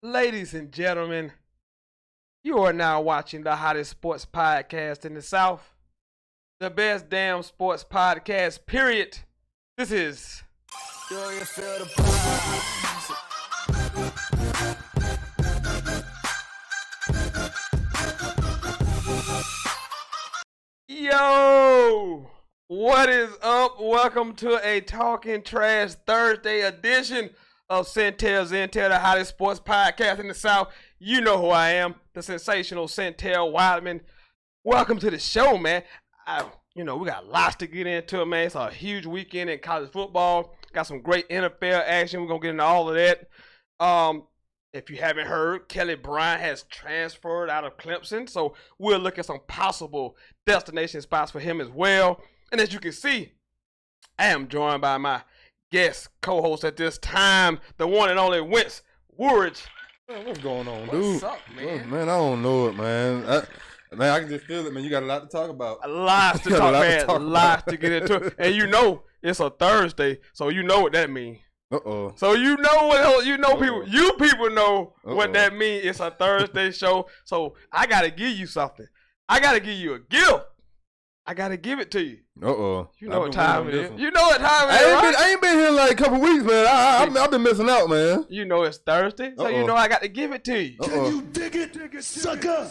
Ladies and gentlemen, you are now watching the hottest sports podcast in the South. The best damn sports podcast, period. This is... Yo! What is up? Welcome to a Talking Trash Thursday edition of Sentell, the hottest sports podcast in the South. You know who I am, the sensational Sentell Wildman. Welcome to the show, man. We got lots to get into, man. It's a huge weekend in college football. Got some great NFL action. We're going to get into all of that. If you haven't heard, Kelly Bryant has transferred out of Clemson, so we'll look at some possible destination spots for him as well. And as you can see, I am joined by my guest co-host at this time, the one and only Wentz Woolridge. Man, what's going on, dude? What's up, man? Man, I don't know it, man. I can just feel it, man. You got a lot to talk about. Lots to talk, man. Lots to get into. And you know it's a Thursday, so you know what that means. So you know what people know what that means. It's a Thursday show. So I gotta give you something. I gotta give you a gift. I gotta give it to you. You know what time it is. You know what time it is. I ain't been here like a couple weeks, man. I've been missing out, man. You know it's Thursday, so you know I got to give it to you. Can you dig it, sucker?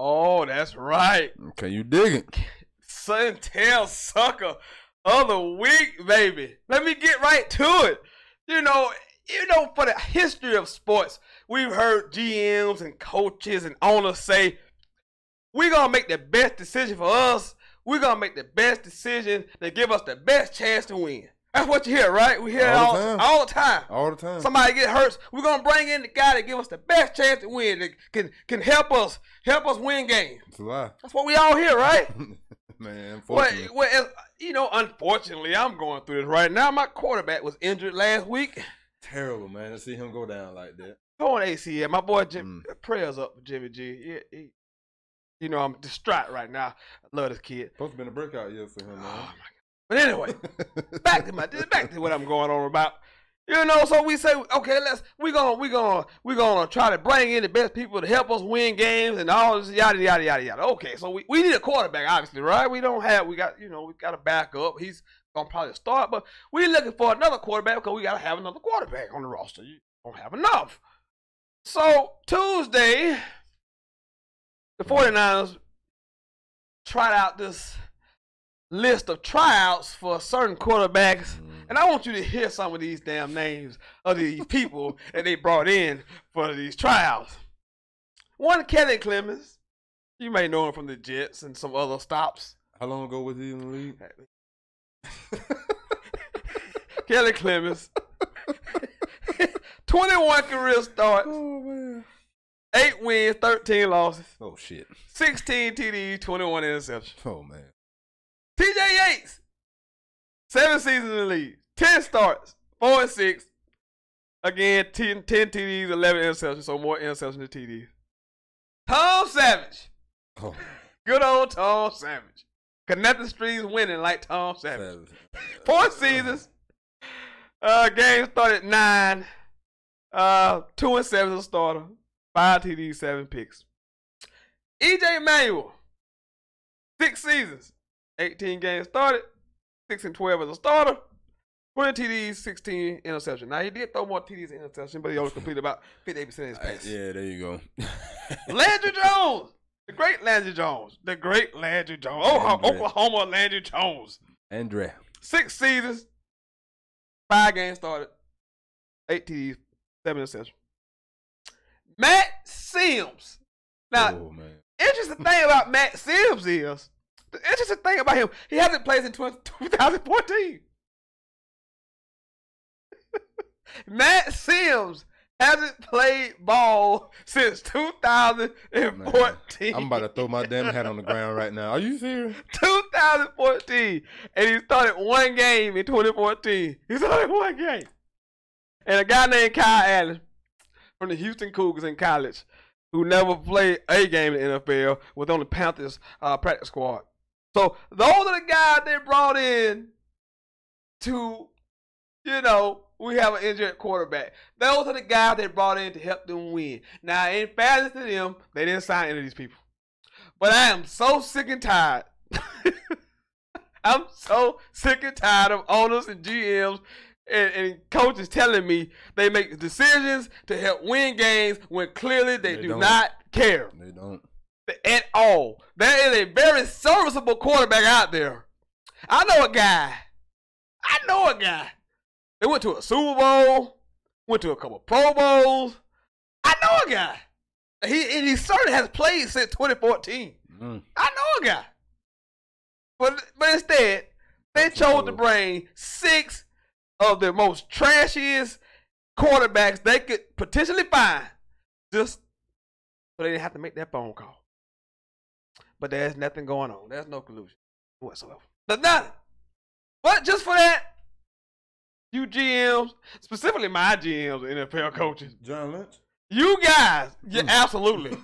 Oh, that's right. Can you dig it? Sentell sucker of the week, baby. Let me get right to it. You know, for the history of sports, we've heard GMs and coaches and owners say, we're going to make the best decision for us. We're going to make the best decision that give us the best chance to win. That's what you hear, right? We hear it all the time. All the time. Somebody get hurt. We're gonna bring in the guy that give us the best chance to win. That can help us win games. It's a lie. That's what we all hear, right? Man, unfortunately. Unfortunately, I'm going through this right now. My quarterback was injured last week. Terrible, man, to see him go down like that. Torn ACL. My boy Jim. Prayers up for Jimmy G. I'm distraught right now. I love this kid. Supposed to been a breakout year for him, man. Oh my God. But anyway, back to what I'm going on about. So we say, okay, we're gonna try to bring in the best people to help us win games and all this yada yada yada yada. Okay, so we need a quarterback, obviously, right? We got a backup. He's gonna probably start, but we're looking for another quarterback because we gotta have another quarterback on the roster. You don't have enough. So Tuesday, the 49ers tried out this list of tryouts for certain quarterbacks, and I want you to hear some of these damn names of these people that they brought in for these tryouts. One, Kelly Clemens. You may know him from the Jets and some other stops. How long ago was he in the league? Kelly Clemens. 21 career starts. Oh, man. 8 wins, 13 losses. Oh, shit. 16 TDs, 21 interceptions. Oh, man. TJ Yates, 7 seasons in the league, 10 starts, 4-6. Again, 10 TDs, 11 interceptions, so more interceptions than TDs. Tom Savage. Oh. Good old Tom Savage. Connecting streets winning like Tom Savage. 4 seasons. Game started 9. 2-7 as a starter. 5 TDs, 7 picks. EJ Manuel. 6 seasons. 18 games started, 6-12 as a starter, 20 TDs, 16 interceptions. Now, he did throw more TDs and interceptions, but he only completed about 58% of his passes. Yeah, there you go. Landry Jones, the great Landry Jones. Oklahoma Landry Jones. Andre. 6 seasons, 5 games started, 8 TDs, 7 interceptions. Matt Sims. Now, interesting thing about Matt Sims is, the interesting thing about him, he hasn't played since 2014. Matt Sims hasn't played ball since 2014. I'm about to throw my damn hat on the ground right now. Are you serious? 2014. And he started 1 game in 2014. He started 1 game. And a guy named Kyle Allen from the Houston Cougars in college who never played a game in the NFL was on the Panthers practice squad. So those are the guys they brought in to, we have an injured quarterback. Those are the guys they brought in to help them win. Now, in fairness to them, they didn't sign any of these people. But I am so sick and tired. I'm so sick and tired of owners and GMs and coaches telling me they make decisions to help win games when clearly they do not care. They don't. At all. There is a very serviceable quarterback out there. I know a guy. They went to a Super Bowl, went to a couple Pro Bowls. I know a guy. He certainly has played since 2014. I know a guy. But instead, they chose to bring 6 of the most trashiest quarterbacks they could potentially find just so they didn't have to make that phone call. But there's nothing going on. There's no collusion whatsoever. There's nothing. But just for that, you GMs, specifically my GMs, NFL coaches, John Lynch, you guys, yeah, absolutely,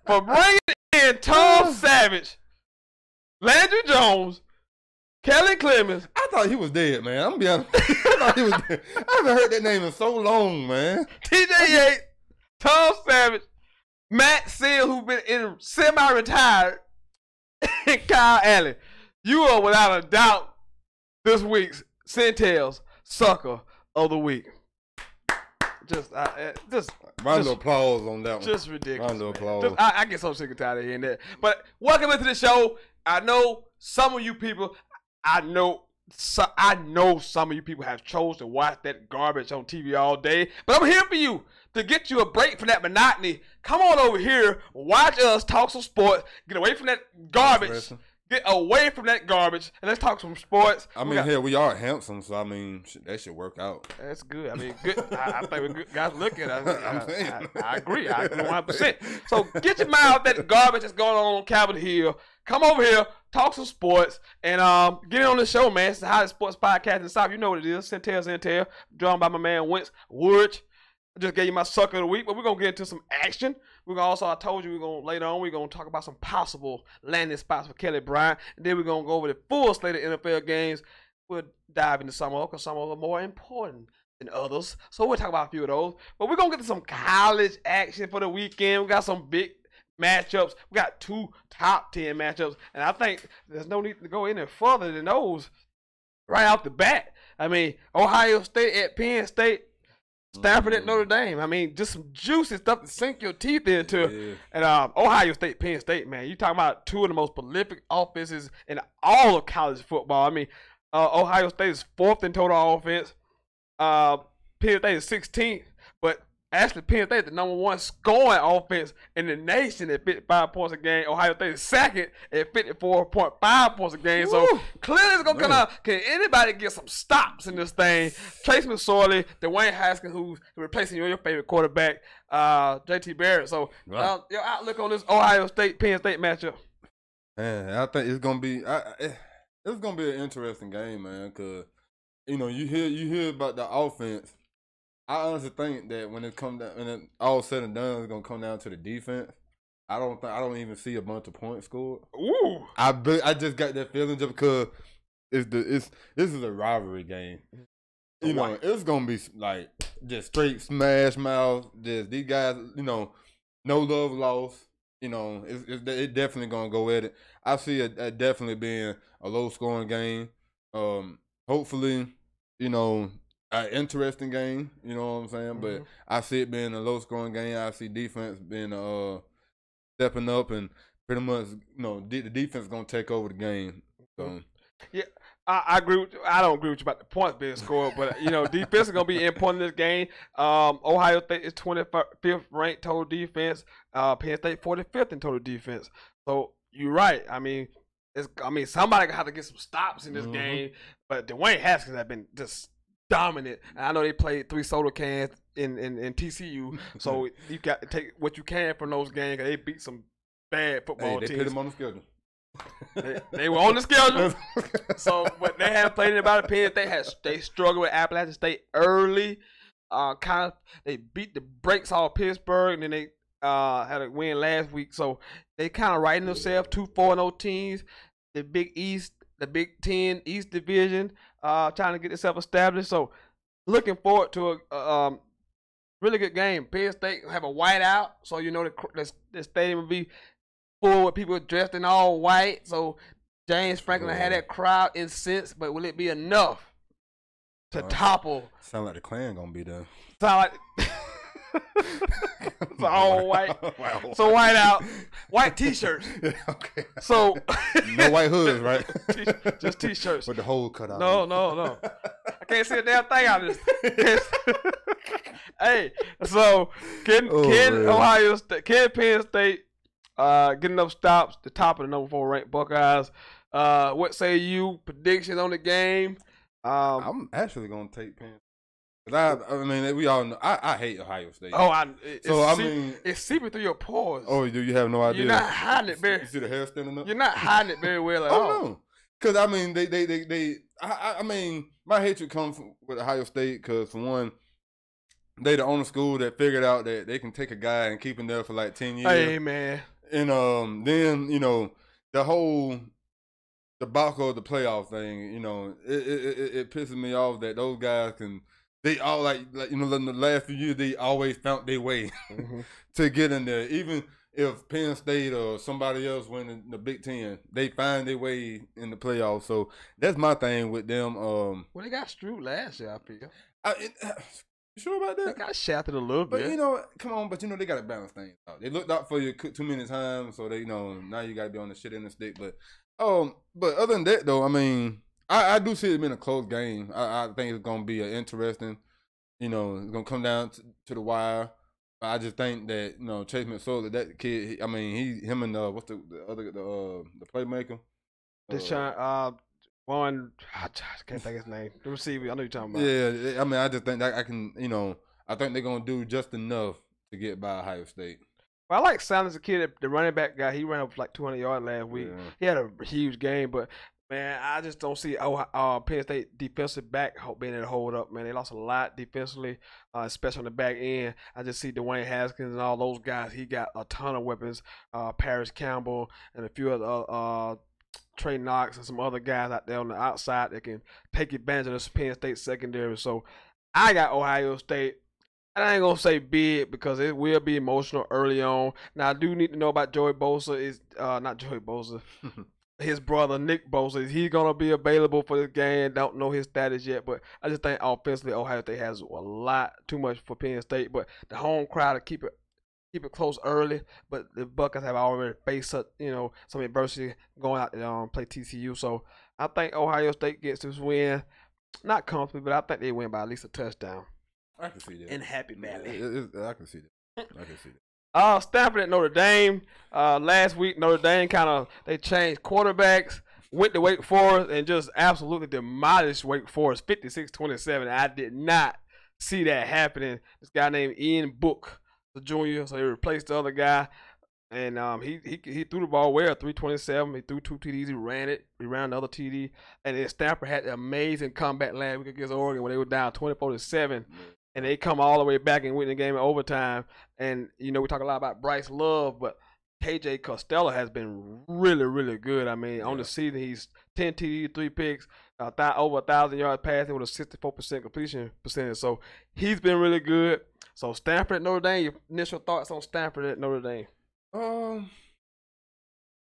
for bringing in Tom Savage, Landry Jones, Kelly Clemens. I thought he was dead, man. I'm gonna be honest. I thought he was dead. I haven't heard that name in so long, man. TJ Yates, Tom Savage, Matt Seal, who's been in semi-retired, and Kyle Allen. You are without a doubt this week's Sentell's Sucker of the Week. Just round of applause on that one. Just ridiculous. Round of applause. I get so sick and tired of hearing that. But welcome into the show. I know some of you people. I know some of you people have chose to watch that garbage on TV all day. But I'm here for you to get you a break from that monotony. Come on over here, watch us talk some sports. Get away from that garbage. Get away from that garbage and let's talk some sports. I mean, hell, we are handsome, so I mean, that should work out. That's good. I mean, good. I think we're good guys looking. I agree. I agree 100%. So get your mind off that garbage that's going on Capitol Hill. Come over here, talk some sports, and get in on the show, man. It's the hottest sports podcast in the South. You know what it is. Sentell, drawn by my man Wentz Wood. I just gave you my sucker of the week, but we're going to get into some action. We're going to also, I told you, later on, we're going to talk about some possible landing spots for Kelly Bryant. And then we're going to go over the full slate of NFL games. We'll dive into some of them because some of them are more important than others. So we'll talk about a few of those. But we're going to get to some college action for the weekend. We got some big matchups. We got 2 top 10 matchups. And I think there's no need to go any further than those right off the bat. I mean, Ohio State at Penn State. Stanford at Notre Dame. I mean, just some juicy stuff to sink your teeth into. Yeah. And Ohio State, Penn State, man. You talking about 2 of the most prolific offenses in all of college football. I mean, Ohio State is 4th in total offense. Penn State is 16th. But actually, Penn State is the number 1 scoring offense in the nation at 55 points a game. Ohio State is 2nd at 54.5 points a game. Woo! So clearly it's going to come out. Can anybody get some stops in this thing? Trace McSorley, Dwayne Haskins, who's replacing your favorite quarterback, JT Barrett. So your outlook on this Ohio State-Penn State matchup? Man, I think it's going to be it's going to be an interesting game, man, because, you hear about the offense. I honestly think that when it comes down, and all said and done, it's gonna come down to the defense. I don't even see a bunch of points scored. Ooh! I just got that feeling just because this is a rivalry game. It's gonna be like just straight smash mouth. Just these guys, no love lost. It's definitely gonna go at it. I see it definitely being a low scoring game. Hopefully, an interesting game, you know what I'm saying? Mm-hmm. But I see it being a low-scoring game. I see defense being stepping up and pretty much, the defense is going to take over the game. So. Yeah, I agree with you. I don't agree with you about the points being scored, but, defense is going to be important in this game. Ohio State is 25th ranked total defense. Penn State 45th in total defense. So, you're right. I mean, somebody going to have to get some stops in this game, but Dwayne Haskins has been just dominant. And I know they played 3 soda cans in TCU, so you got to take what you can from those games. They beat some bad football teams. They put them on the schedule. They were on the schedule. So, but they haven't played anybody. Penn State they struggled with Appalachian State early. kind of they beat the brakes off Pittsburgh, and then they had a win last week. So they kind of writing themselves 2-4-0 teams. The Big East, the Big Ten East Division, trying to get itself established. So looking forward to a really good game. Penn State have a whiteout, so you know the stadium will be full with people dressed in all white. So James Franklin had that crowd incensed, but will it be enough to topple? Sound like the Klan gonna be there. Sound like it's all white. Wow. So white out, white T-shirts. Okay. So no white hoods, right? Just T-shirts with the hole cut out. No. I can't see a damn thing out of this. Hey, so can Ohio State, can Penn State get enough stops to top of the number 4 ranked Buckeyes? What say you? Predictions on the game? I'm actually gonna take Penn. I mean, we all know I hate Ohio State. It's seeping through your pores. Oh, do you have no idea? You're not hiding it very. You see the hair standing up? You're not hiding it very well at all. No, because I mean, I mean, my hatred comes with Ohio State because for one, they the only school that figured out that they can take a guy and keep him there for like 10 years. Hey man, and then you know the whole debacle of the playoff thing. You know, it pisses me off that those guys can. They all like you know in the last few years they always found their way to get in there. Even if Penn State or somebody else win the Big Ten, they find their way in the playoffs. So that's my thing with them. Well, they got screwed last year. I feel. You sure about that? They got shafted a little bit. But you know, come on. But you know they got to balance things out. They looked out for you too many times, so they now you got to be on the shit in the stick. But other than that though, I mean. I do see it being a close game. I think it's going to be an interesting, you know, it's going to come down to the wire. I just think that, you know, Chase McSorley, that kid, I mean, him and what's the other, the playmaker? One, I can't think his name. The receiver, I know you're talking about. Yeah, I mean, I just think that I can, you know, I think they're going to do just enough to get by Ohio State. Well, I like Sanders, the kid, the running back guy. He ran up like 200 yards last week. Yeah. He had a huge game, but man, I just don't see Penn State defensive back being able to hold up. Man, they lost a lot defensively, especially on the back end. I just see Dwayne Haskins and all those guys. He got a ton of weapons. Paris Campbell and a few other Trey Knox and some other guys out there on the outside that can take advantage of this Penn State secondary. So I got Ohio State. I ain't gonna say big because it will be emotional early on. Now I do need to know about Joey Bosa. Is not Joey Bosa. His brother Nick Bosa, is he gonna be available for this game? Don't know his status yet, but I just think offensively Ohio State has a lot too much for Penn State. But the home crowd to keep it close early. But the Buckeyes have already faced some adversity going out to play TCU. So I think Ohio State gets this win, not comfortably, but I think they win by at least a touchdown. I can see that. In Happy Valley. I can see that. Stanford at Notre Dame. Last week, Notre Dame they changed quarterbacks, went to Wake Forest, and just absolutely demolished Wake Forest 56-27. I did not see that happening. This guy named Ian Book, the junior, so he replaced the other guy. And he threw the ball well, 327. He threw 2 TDs. He ran the other TD. And then Stanford had an amazing comeback last week against Oregon when they were down 24-7. And they come all the way back and win the game in overtime. And, you know, we talk a lot about Bryce Love, but KJ Costello has been really, really good. I mean, on the season, he's 10 TDs, 3 picks, over 1,000 yards passing with a 64% completion percentage. So he's been really good. So Stanford at Notre Dame, your initial thoughts on Stanford at Notre Dame? I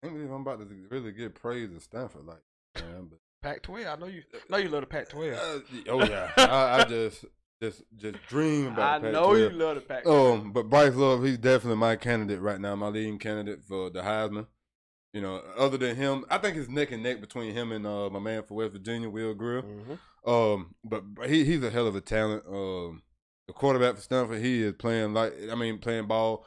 think I'm about to really give praise to Stanford, like, man, but Pac-12. I know you love the Pac-12. Oh yeah, I just dream about the Pac-12. I know you love the Pac-12. But Bryce Love, he's definitely my candidate right now, my leading candidate for the Heisman. You know, other than him, I think it's neck and neck between him and my man from West Virginia, Will Grier. Mm-hmm. But he's a hell of a talent. The quarterback for Stanford, he is playing ball.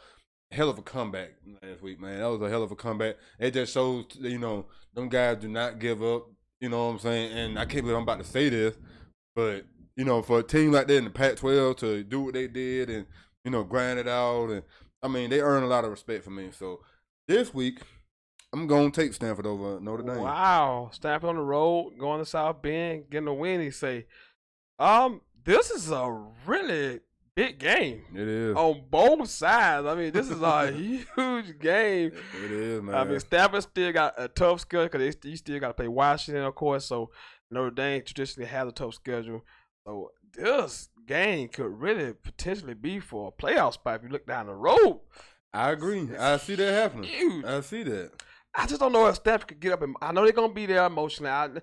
Hell of a comeback last week, man. That was a hell of a comeback. It just shows, you know, them guys do not give up. You know what I'm saying? And I can't believe I'm about to say this, but, you know, for a team like that in the Pac-12 to do what they did and, you know, grind it out. And, I mean, they earn a lot of respect from me. So, this week, I'm going to take Stanford over Notre Dame. Wow. Stanford on the road, going to South Bend, getting a win, he say. this is a really big game. It is. On both sides. I mean, this is a huge game. It is, man. I mean, Stanford still got a tough schedule because you still got to play Washington, of course. So Notre Dame traditionally has a tough schedule. So this game could really potentially be for a playoff spot if you look down the road. I agree. I see that happening. Huge. I see that. I just don't know if Stanford could get up. I know they're gonna be there emotionally,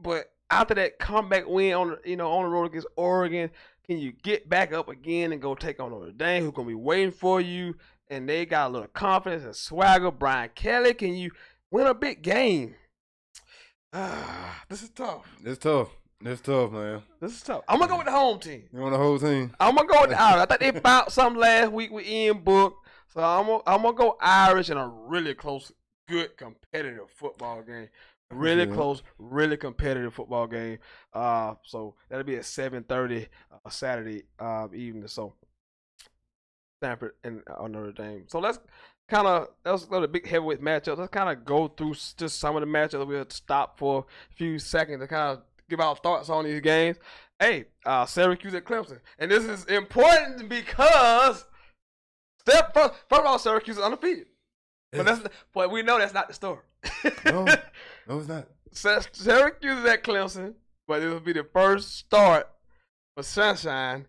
but after that comeback win on the road against Oregon, can you get back up again and go take on Notre Dame, who's gonna be waiting for you? And they got a little confidence and swagger. Brian Kelly, can you win a big game? This is tough. It's tough. It's tough, man. This is tough. I'm gonna go with the home team. You want the whole team? I'm gonna go with the Irish. I think they found something last week with Ian Book, so I'm gonna go Irish in a really close, good, competitive football game. Really close, really competitive football game. So that'll be at 7:30 Saturday evening. So Stanford and Notre Dame. So let's go to big heavyweight matchups. Let's kind of go through just some of the matchups. We'll stop for a few seconds to kind of give our thoughts on these games. Hey, Syracuse at Clemson, and this is important because first of all, Syracuse is undefeated. But we know that's not the story. No, it's not. Syracuse is at Clemson, but it will be the first start for Sunshine,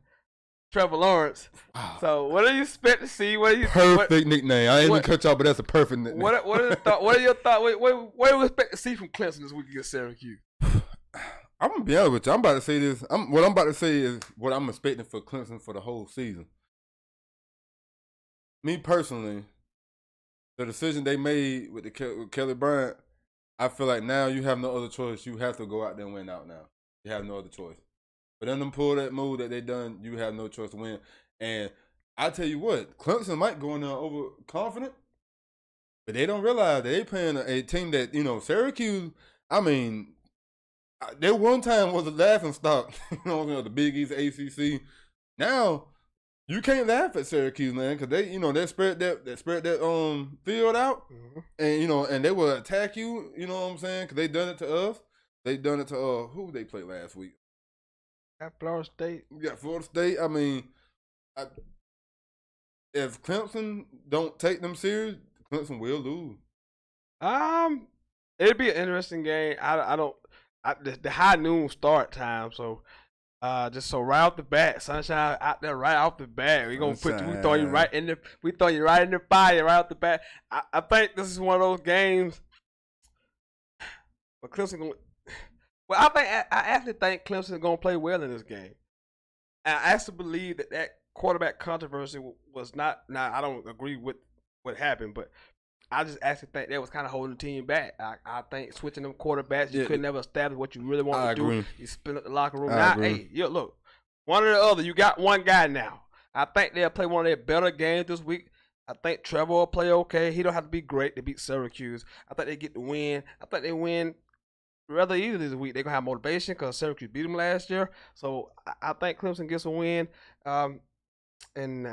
Trevor Lawrence. Wow. So, what do you expect to see? Perfect nickname. I ain't even cut y'all, but that's a perfect nickname. What are your thoughts? What do you expect to see from Clemson this week against Syracuse? I'm gonna be honest with you. I'm about to say this. What I'm about to say is what I'm expecting for Clemson for the whole season. Me personally, the decision they made with Kelly Bryant, I feel like now you have no other choice. You have to go out there and win out now. You have no other choice. For them to pull that move that they done, you have no choice to win. And I tell you what, Clemson might go in there overconfident, but they don't realize that they playing a team that, Syracuse, I mean, they one time was a laughing stock, the Big East ACC. Now, you can't laugh at Syracuse, man, because they spread that field out, and and they will attack you. You know what I'm saying? Because they done it to us. They done it to who they played last week? At Florida State. Yeah, Florida State. I mean, if Clemson don't take them serious, Clemson will lose. It'd be an interesting game. The high noon start time, so. Just so right off the bat, Sunshine out there right off the bat. We throw you right in the fire right off the bat. I think this is one of those games. But Clemson, I actually think Clemson is gonna play well in this game. And I actually believe that quarterback controversy was not. Now I don't agree with what happened, but I just actually think that was kind of holding the team back. I think switching them quarterbacks, you could never establish what you really want to do. You spin up the locker room. Now, hey, look, one or the other. You got one guy now. I think they'll play one of their better games this week. I think Trevor will play okay. He don't have to be great to beat Syracuse. I think they get the win. I think they win rather easily this week. They're going to have motivation because Syracuse beat them last year. So I think Clemson gets a win. And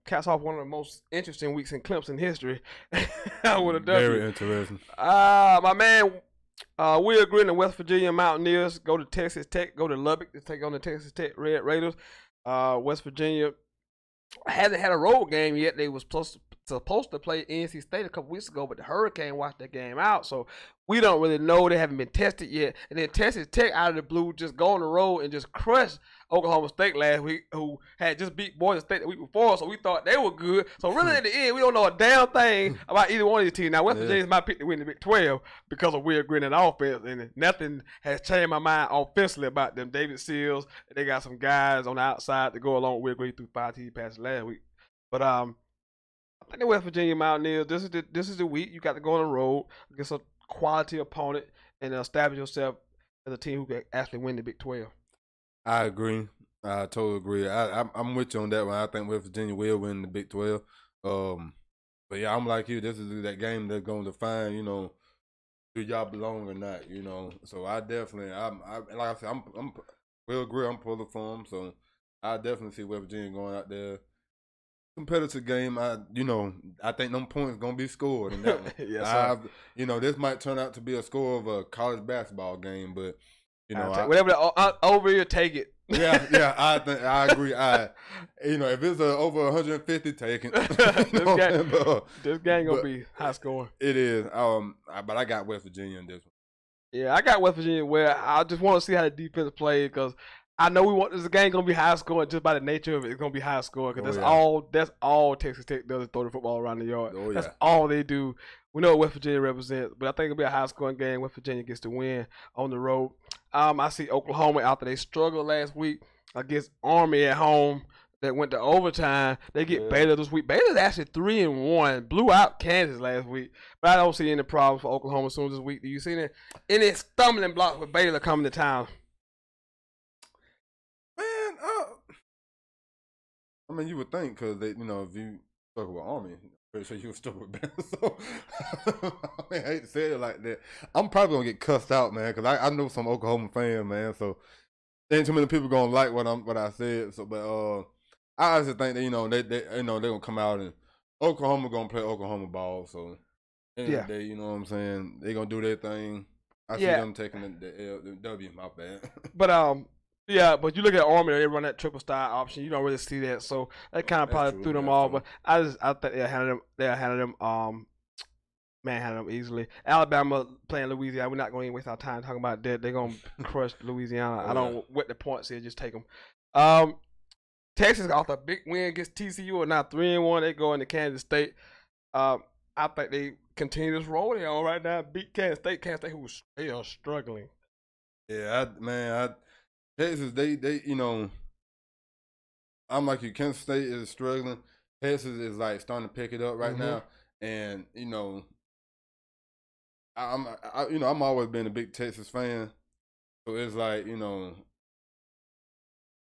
caps off one of the most interesting weeks in Clemson history. I would have done very interesting. My man, we agree the West Virginia Mountaineers go to Texas Tech, go to Lubbock to take on the Texas Tech Red Raiders. West Virginia hasn't had a road game yet. They was supposed to play NC State a couple weeks ago, but the Hurricane washed that game out, so we don't really know. They haven't been tested yet. And then Texas Tech out of the blue just go on the road and just crush Oklahoma State last week, who had just beat Boise State the week before, so we thought they were good. So really, in the end, we don't know a damn thing about either one of these teams. Now, West Virginia's my pick to win the Big 12 because of Will Green and offense, and nothing has changed my mind offensively about them. David Seals, they got some guys on the outside to go along with Will Green through 5 TD passes last week. But I think the West Virginia Mountaineers, this is the week you got to go on the road against a quality opponent and establish yourself as a team who can actually win the Big 12. I agree. I totally agree. I'm with you on that one. I think West Virginia will win the Big 12. But yeah, I'm like you. This is that game that's going to define, do y'all belong or not, So I definitely, like I said, I'm will agree. I'm pulling for them. So I definitely see West Virginia going out there. Competitive game. I think them points gonna be scored in that one. Yes, this might turn out to be a score of a college basketball game, but whatever over you take it. Yeah. I agree. If it's over 150, take it. This game gonna be high scoring. It is. But I got West Virginia in this one. Yeah, I got West Virginia where I just want to see how the defense plays because I know this game gonna be high scoring just by the nature of it. It's gonna be high scoring because that's all Texas Tech does is throw the football around the yard. That's all they do. We know what West Virginia represents, but I think it'll be a high scoring game. West Virginia gets the win on the road. I see Oklahoma after they struggled last week against Army at home. That went to overtime. They get Baylor this week. Baylor's actually 3-1. Blew out Kansas last week. But I don't see any problems for Oklahoma soon this week. Do you see any stumbling blocks with Baylor coming to town? Man, I mean, you would think because if you stuck with Army, pretty sure you would stuck with Baylor. So, I hate to say it like that. I'm probably gonna get cussed out, man, because I know some Oklahoma fans, man. So, ain't too many people gonna like what I said. So, but I honestly think that they're gonna come out and Oklahoma gonna play Oklahoma ball. So, end of the day, you know what I'm saying? They gonna do their thing. I see them taking the W. My bad. But you look at Army, they run that triple style option. You don't really see that, so that kind of probably threw them off. But I think they'll handle them manhandle them easily. Alabama playing Louisiana. We're not going to waste our time talking about that. They're going to crush Louisiana. I don't know what the points is. Just take them. Texas got a big win against TCU. Are now 3-1. They go into Kansas State. I think they continue this roll they're on right now. Beat Kansas State. Kansas State, they are struggling. Yeah, Texas, they I'm like you. Kansas State is struggling. Texas is like starting to pick it up right now, and I'm always been a big Texas fan, so it's like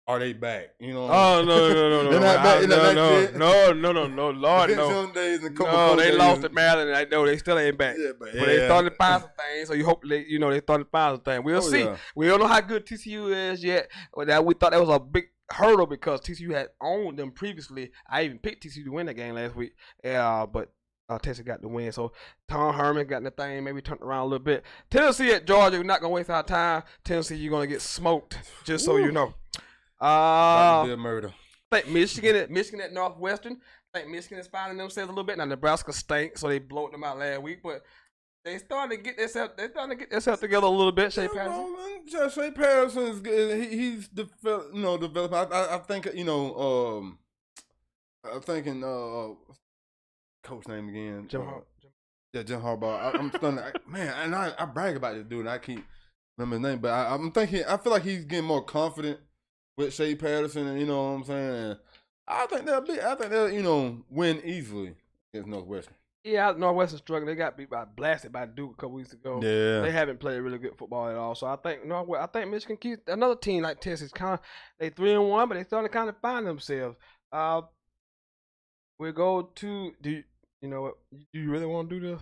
are they back? Oh no! They're not back. No, Lord no. Some days and they lost to Maryland. I know they still ain't back. Yeah, but they starting to find some things. So you hope they starting to find some things. We'll see. Yeah. We don't know how good TCU is yet. We thought that was a big hurdle because TCU had owned them previously. I even picked TCU to win that game last week. But Texas got the win. So Tom Herman got the thing maybe turned around a little bit. Tennessee at Georgia. We're not gonna waste our time. Tennessee, you're gonna get smoked. Just so you know. Be a murder. I think Michigan at Northwestern. I think Michigan is finding themselves a little bit. Now Nebraska stinks, so they blowed them out last week. But they starting to get themselves together a little bit. Shea Patterson. Shea Patterson is good. He's developing. I think I'm thinking coach name again. Jim Harbaugh. Yeah, Jim Harbaugh. I'm stunned. Man, and I brag about this dude, and I keep remembering his name. But I'm thinking. I feel like he's getting more confident with Shea Patterson, and you know what I'm saying. I think they'll win easily against Northwestern. Yeah, Northwestern struggling. They got blasted by Duke a couple weeks ago. Yeah, they haven't played really good football at all. So I think Michigan keeps another team like Texas. They 3-1, but they starting to kind of find themselves. We go to do you really want to do this?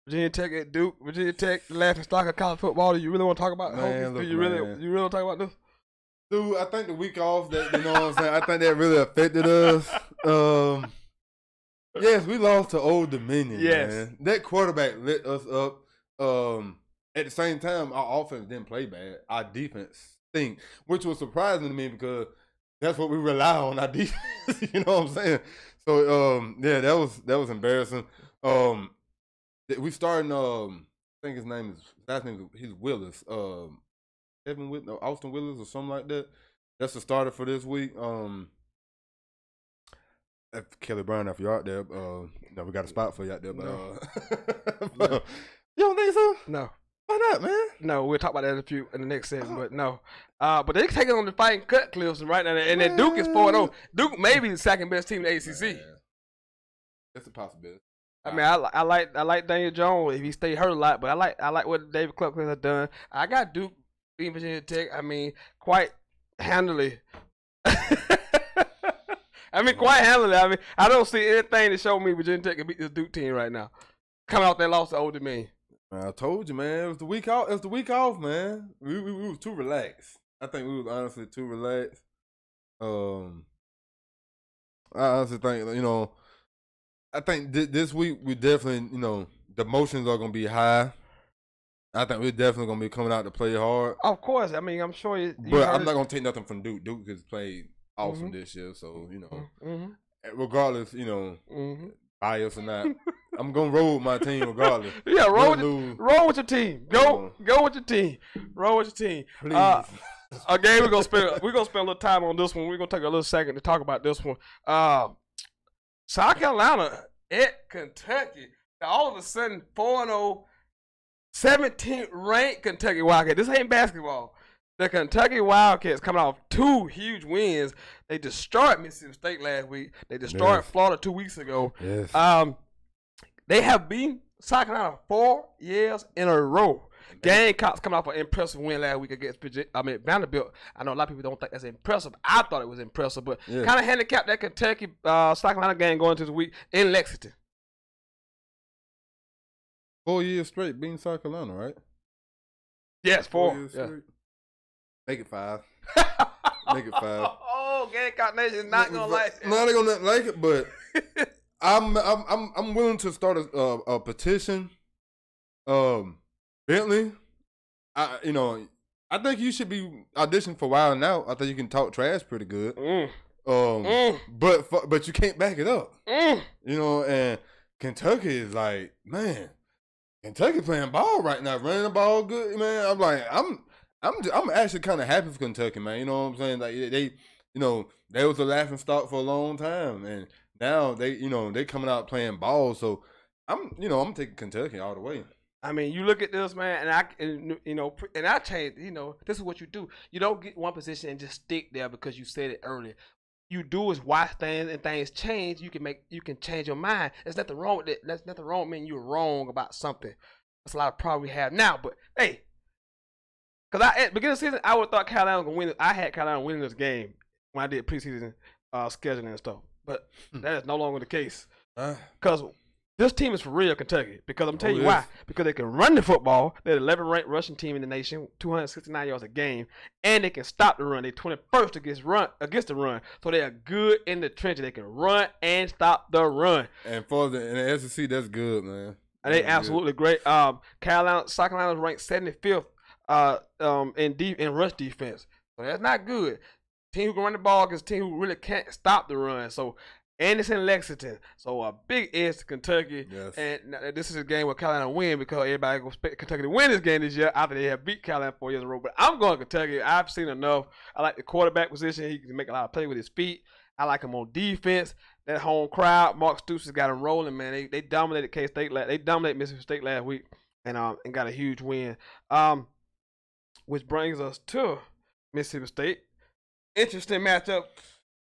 Virginia Tech at Duke. Virginia Tech, the laughing stock of college football. Do you really want to talk about? You really want to talk about this? Dude, I think the week off, that what I'm saying. I think that really affected us. Yes, we lost to Old Dominion. Yes, man. That quarterback lit us up. At the same time, our offense didn't play bad. Our defense stink, which was surprising to me because that's what we rely on, our defense. You know what I'm saying? So, that was embarrassing. We starting. I think his last name is Willis. Austin Willis or something like that. That's the starter for this week. Kelly Brown, if you're out there, we got a spot for you out there. But, no. You don't think so? No. Why not, man? No, we'll talk about that in the next segment, but no. But they're taking on the Fighting Cutcliffes right now, and then Duke is 4-0. Duke may be the second best team in the ACC. Man. That's a possibility. I mean, I like Daniel Jones if he stay hurt a lot, but I like what David Cutcliffe has done. I got Duke beating Virginia Tech. I mean, quite handily. Quite handily. I mean, I don't see anything to show me Virginia Tech can beat this Duke team right now. Coming out that loss to Old Dominion. I told you, man. It was the week off. It was the week off, man. We was too relaxed. I think we was honestly too relaxed. I honestly think I think this week we definitely the emotions are gonna be high. I think we're definitely gonna be coming out to play hard. Of course, I mean I'm sure you but I'm not gonna take nothing from Duke. Duke has played awesome this year, so regardless, bias or not, I'm gonna roll with my team regardless. Yeah, roll with your team. Go with your team. Roll with your team. Please. Again, we're gonna spend a little time on this one. We're gonna take a little second to talk about this one. South Carolina at Kentucky. All of a sudden, 4-0, 17th ranked Kentucky Wildcats. This ain't basketball. The Kentucky Wildcats coming off 2 huge wins. They destroyed Mississippi State last week. They destroyed Florida 2 weeks ago. Yes. They have beaten South Carolina 4 years in a row. Gamecocks coming off an impressive win last week against Vanderbilt. I know a lot of people don't think that's impressive. I thought it was impressive, but kind of handicapped that Kentucky South Carolina game going into the week in Lexington. 4 years straight beating South Carolina, right? Yes, 4 years straight. Make it 5. Make it 5. Oh, Gamecock Nation is not gonna like it. No, they're gonna like it, but I'm willing to start a petition. Bentley, I think you should be auditioning for Wild 'N Out. I think you can talk trash pretty good. But you can't back it up. And Kentucky is like, man, Kentucky playing ball right now, running the ball good, man. I'm like, I'm actually kind of happy for Kentucky, man. You know what I'm saying? Like they was a laughing stock for a long time, and now they coming out playing ball. So I'm taking Kentucky all the way. I mean, you look at this, man, and I change. This is what you do. You don't get one position and just stick there because you said it earlier. You do is watch things, and things change. You can change your mind. There's nothing wrong with it. There's nothing wrong with meaning you're wrong about something. That's a lot of problem we have now. But hey, because at the beginning of the season, I would have thought Carolina was gonna win. I had Carolina winning this game when I did preseason scheduling and stuff. But that is no longer the case because. This team is for real, Kentucky, because I'm telling you why. Because they can run the football. They're the 11th ranked rushing team in the nation, 269 yards a game, and they can stop the run. They're 21st against the run, so they are good in the trenches. They can run and stop the run. And in the SEC, that's good, man. And they absolutely great. South Carolina is ranked 75th in rush defense, so that's not good. Team who can run the ball against a team who really can't stop the run. So. And it's in Lexington. So a big edge to Kentucky. Yes. And this is a game where Carolina win because everybody going to expect Kentucky to win this game this year after they have beat Carolina 4 years in a row. But I'm going Kentucky. I've seen enough. I like the quarterback position. He can make a lot of play with his feet. I like him on defense. That home crowd, Mark Stoops has got him rolling, man. They dominated K-State. They dominated Mississippi State last week and got a huge win. Which brings us to Mississippi State. Interesting matchup.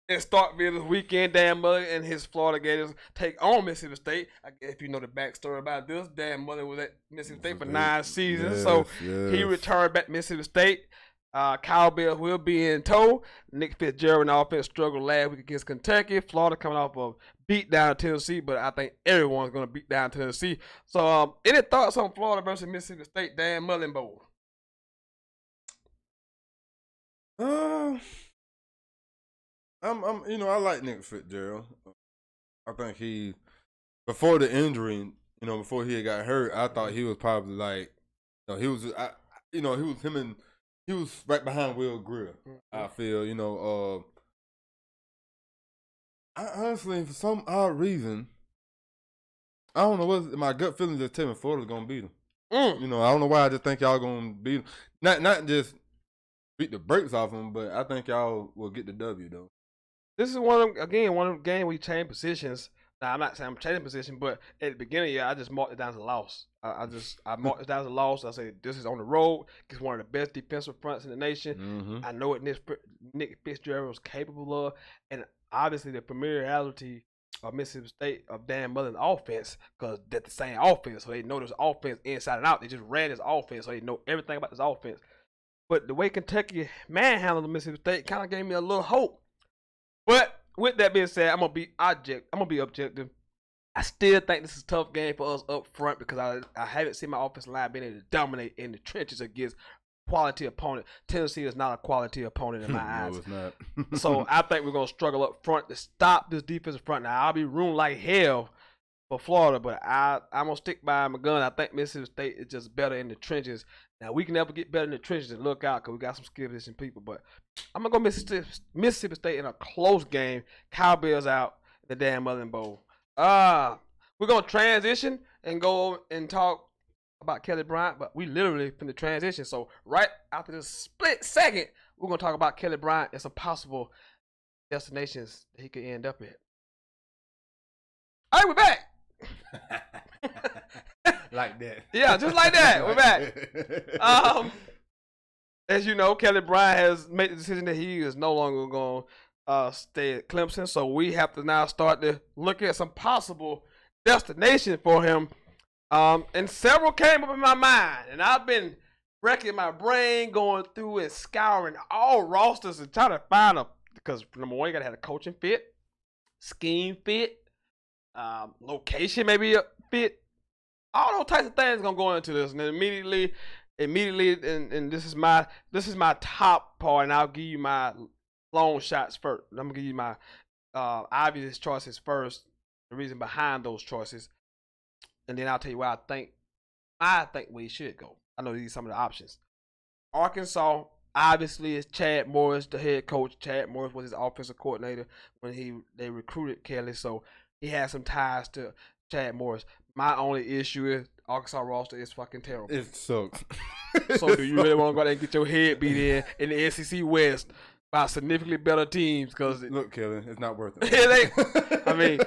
In Starkville this weekend, Dan Mullen and his Florida Gators take on Mississippi State. If you know the backstory about this, Dan Mullen was at Mississippi State for 9 seasons, he returned back to Mississippi State. Cowbells will be in tow. Nick Fitzgerald and offense struggled last week against Kentucky. Florida coming off of beat down Tennessee, but I think everyone's going to beat down Tennessee. So, any thoughts on Florida versus Mississippi State, Dan Mullen Bowl? I like Nick Fitzgerald. I think before the injury, before he got hurt, I thought he was probably like, he was right behind Will Greer. I feel, I honestly, for some odd reason, I don't know what my gut feeling just tell me Florida's gonna beat them. I don't know why I just think y'all gonna beat them. Not just beat the brakes off them, but I think y'all will get the W though. This is one of them games where you change positions. Now, I'm not saying I'm changing position, but at the beginning of the year, I just marked it down as a loss. I marked it down as a loss. I say this is on the road. It's one of the best defensive fronts in the nation. I know what Nick Fitzgerald was capable of, and obviously the familiarity of Mississippi State of Dan Mullen's offense, because they're the same offense, so they know this offense inside and out. They just ran this offense, so they know everything about this offense. But the way Kentucky manhandled Mississippi State kind of gave me a little hope. But with that being said, I'm gonna be objective. I still think this is a tough game for us up front because I haven't seen my offensive line being able to dominate in the trenches against quality opponent. Tennessee is not a quality opponent in my eyes. No, it's not. So I think we're gonna struggle up front to stop this defensive front. Now I'll be rooting like hell for Florida, but I'm gonna stick by my gun. I think Mississippi State is just better in the trenches. Now we can never get better in the trenches and look out because we got some skill position people. But I'm gonna go Mississippi State in a close game. Cowboys out the damn Mullen Bowl. We're gonna transition and go and talk about Kelly Bryant, but we literally finna transition. So right after this split second, we're gonna talk about Kelly Bryant and some possible destinations that he could end up at. All right, we're back. Like that. Yeah, just like that. We're back. As you know, Kelly Bryant has made the decision that he is no longer going to stay at Clemson. So we have to now start to look at some possible destination for him. And several came up in my mind. And I've been wrecking my brain, going through and scouring all rosters and trying to find because number one, you got to have a coaching fit, scheme fit, location maybe a fit. All those types of things gonna go into this, and then immediately, and this is my top part, and I'll give you my long shots first. I'm gonna give you my obvious choices first, the reason behind those choices, and then I'll tell you why I think we should go. I know these are some of the options. Arkansas obviously is Chad Morris, the head coach. Chad Morris was his offensive coordinator when they recruited Kelly, so he has some ties to Chad Morris. My only issue is Arkansas roster is fucking terrible. It sucks. So do you really want to go there and get your head beat in the SEC West by significantly better teams? Because look, Kelly, it's not worth it. I mean,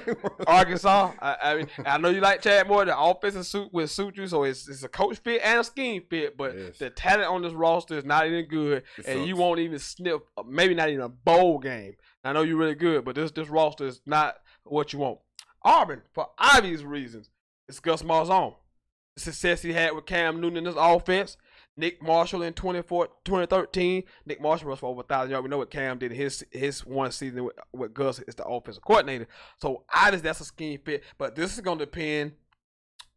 Arkansas. I know you like Chad Moore. The offensive suit you, so it's a coach fit and a scheme fit. But yes, the talent on this roster is not even good, and you won't even sniff. Maybe not even a bowl game. I know you're really good, but this roster is not what you want. Auburn, for obvious reasons, it's Gus Malzahn. The success he had with Cam Newton in this offense. Nick Marshall in 2013. Nick Marshall was for over 1,000 yards. We know what Cam did in his one season with Gus as the offensive coordinator. So obviously that's a scheme fit. But this is going to depend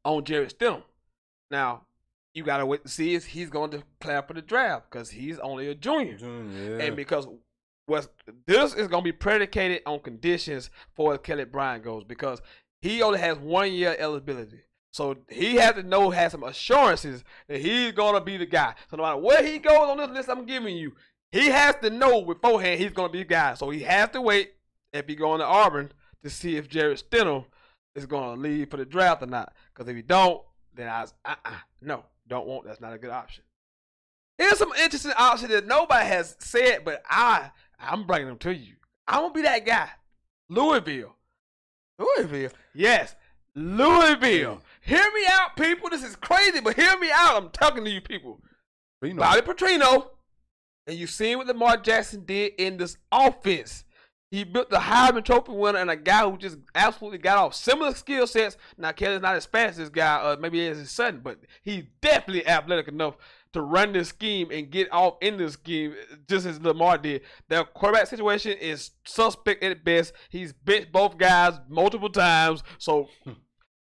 on Jarrett Stidham. Now, you got to wait to see if he's going to declare for the draft because he's only a junior. Yeah. And because this is going to be predicated on conditions for Kelly Bryant goes because he only has 1 year eligibility. So he has to have some assurances that he's going to be the guy. So no matter where he goes on this list I'm giving you, he has to know beforehand he's going to be the guy. So he has to wait if he going to Auburn to see if Jarrett Stidham is going to leave for the draft or not. Because if he don't, then no, don't want. That's not a good option. Here's some interesting options that nobody has said, but I'm bringing them to you. I'm going to be that guy. Louisville, yes. Louisville. Hear me out, people. This is crazy, but hear me out. I'm talking to you people. Bobby Petrino. And you seen what Lamar Jackson did in this offense. He built the Heisman Trophy winner and a guy who just absolutely got off similar skill sets. Now, Kelly's not as fast as this guy, maybe he is his son, but he's definitely athletic enough to run this scheme and get off in this scheme just as Lamar did. Their quarterback situation is suspect at best. He's benched both guys multiple times. So,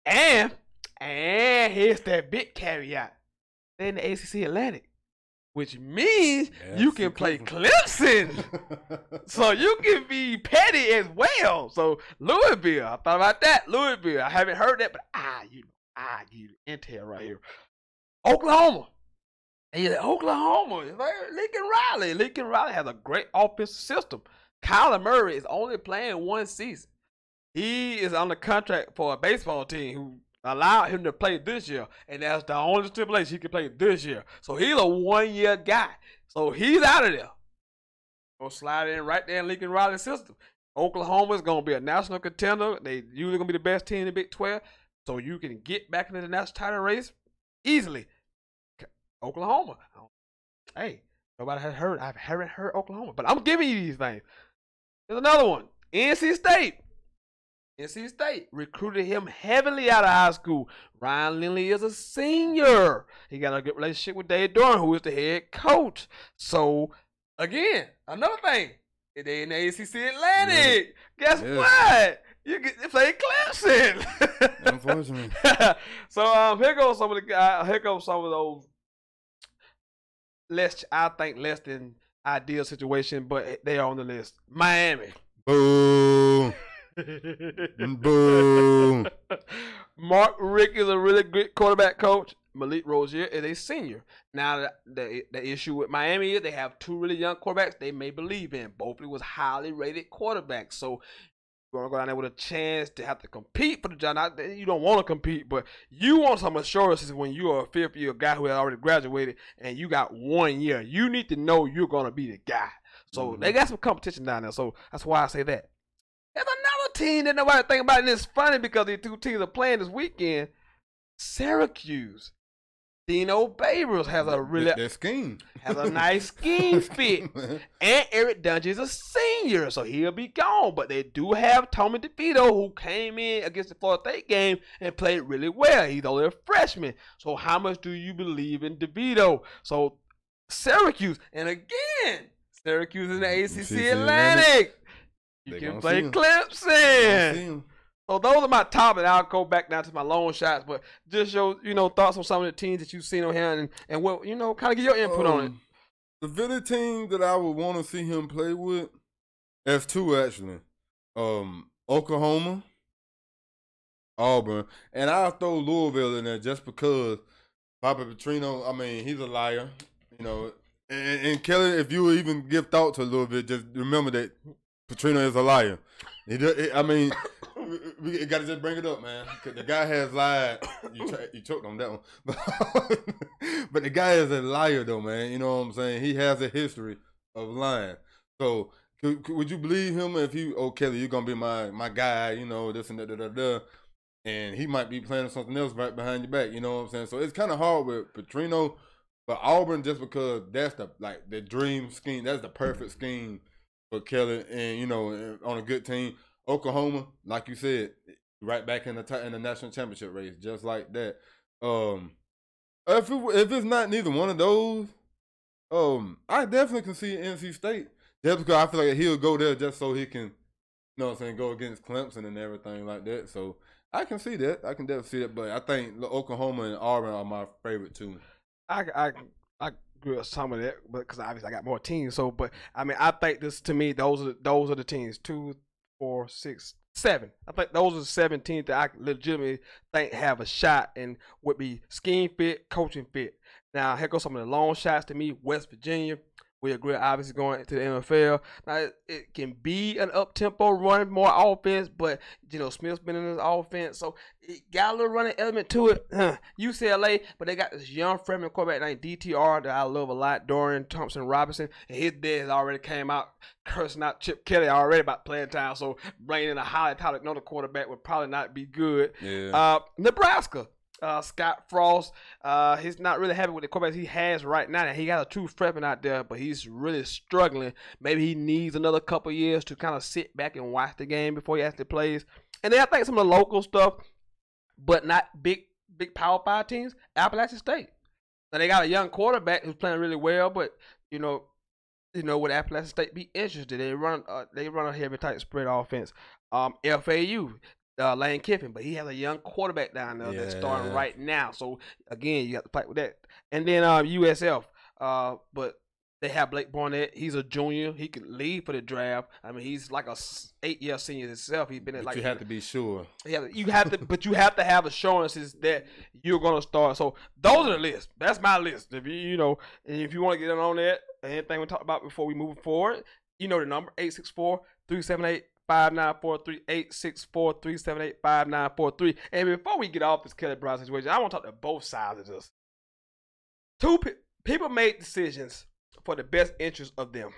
and here's that big caveat. They're in the ACC Atlantic, which means you can play Clemson. So you can be petty as well. So Louisville, I thought about that. Louisville, I haven't heard that, but I give you intel right here. Oklahoma. Yeah, Oklahoma. Lincoln Riley has a great offensive system. Kyler Murray is only playing one season. He is on the contract for a baseball team who allowed him to play this year, and that's the only stipulation he can play this year. So he's a 1 year guy. So he's out of there. Go slide in right there in Lincoln Riley's system. Oklahoma is going to be a national contender. They usually going to be the best team in the Big 12. So you can get back into the national title race easily. Oklahoma. Hey, nobody has heard. I haven't heard Oklahoma, but I'm giving you these things. There's another one. NC State. NC State recruited him heavily out of high school. Ryan Lindley is a senior. He got a good relationship with Dave Doran, who is the head coach. So, again, another thing. They're in the ACC Atlantic. Guess what? You get to play Clemson. Unfortunately. So here goes some of the guys. Here goes some of those less than ideal situation, but they are on the list. Miami. Boo. Boom. Mark Rick is a really good quarterback coach. Malik Rozier is a senior. Now, the issue with Miami is they have two really young quarterbacks they may believe in. Both was highly rated quarterbacks. So, you're going to go down there with a chance to have to compete for the job. Not that you don't want to compete, but you want some assurances when you are a fifth-year guy who has already graduated and you got 1 year. You need to know you're going to be the guy. So, they got some competition down there. So, that's why I say that. There's another team that nobody think about, and it's funny because these two teams are playing this weekend. Syracuse. Dino Babers has a really has a nice scheme fit, and Eric Dungy is a senior, so he'll be gone. But they do have Tommy DeVito, who came in against the Florida State game and played really well. He's only a freshman, so how much do you believe in DeVito? So Syracuse, and again, Syracuse in the ACC Atlantic. You can play Clemson. So those are my top, and I'll go back now to my long shots. But just show, thoughts on some of the teams that you've seen on here, and what, kind of get your input on it. The really team that I would want to see him play with, there's two actually. Oklahoma, Auburn, and I'll throw Louisville in there just because Papa Petrino, I mean, he's a liar, And Kelly, if you even give thought to Louisville, just remember that Petrino is a liar. We got to just bring it up, man. The guy has lied. You choked on that one. But the guy is a liar, though, man. You know what I'm saying? He has a history of lying. So, would you believe him if Kelly, you're going to be my guy, this and that, and he might be planning something else right behind your back, you know what I'm saying? So, it's kind of hard with Petrino, but Auburn, just because that's the dream scheme. That's the perfect scheme for Kelly, and on a good team. Oklahoma, like you said, right back in the national championship race, just like that. If it's not neither one of those, I definitely can see NC State. Just because I feel like he'll go there just so he can, go against Clemson and everything like that. So I can see that. I can definitely see that. But I think Oklahoma and Auburn are my favorite too. I agree with some of that, because obviously I got more teams. So, but I mean, I think to me, those are the teams. 2, 4, 6, 7. I think those are the 17 that I legitimately think have a shot and would be scheme fit, coaching fit. Now, here goes some of the long shots to me. West Virginia, we agree, obviously going to the NFL. Now, it can be an up-tempo run, more offense, but, Smith's been in his offense, so it got a little running element to it. UCLA, but they got this young freshman quarterback named DTR that I love a lot, Dorian Thompson-Robinson, and his dad has already came out cursing out Chip Kelly already about playing time, so bringing in a highly talented another quarterback would probably not be good. Yeah. Nebraska. Scott Frost, he's not really happy with the quarterbacks he has right now. And he got a true freshman out there, but he's really struggling. Maybe he needs another couple years to kind of sit back and watch the game before he actually plays. And then I think some of the local stuff, but not big Power 5 teams, Appalachian State. Now they got a young quarterback who's playing really well, but would Appalachian State be interested? They run a heavy tight spread offense. FAU. Lane Kiffin, but he has a young quarterback down there that's starting right now. So again, you have to fight with that. And then USF, but they have Blake Barnett. He's a junior. He could lead for the draft. I mean, he's like a 8-year senior himself. He's been you have to be sure. Yeah, you have to, but you have to have assurances that you're gonna start. So those are the lists. That's my list. If and if you want to get in on that, anything we talked about before we move forward, the number 864-378. 5943 864-378 5943. And before we get off this Kelly Brown situation, I want to talk to both sides of this. Two people make decisions for the best interest of them.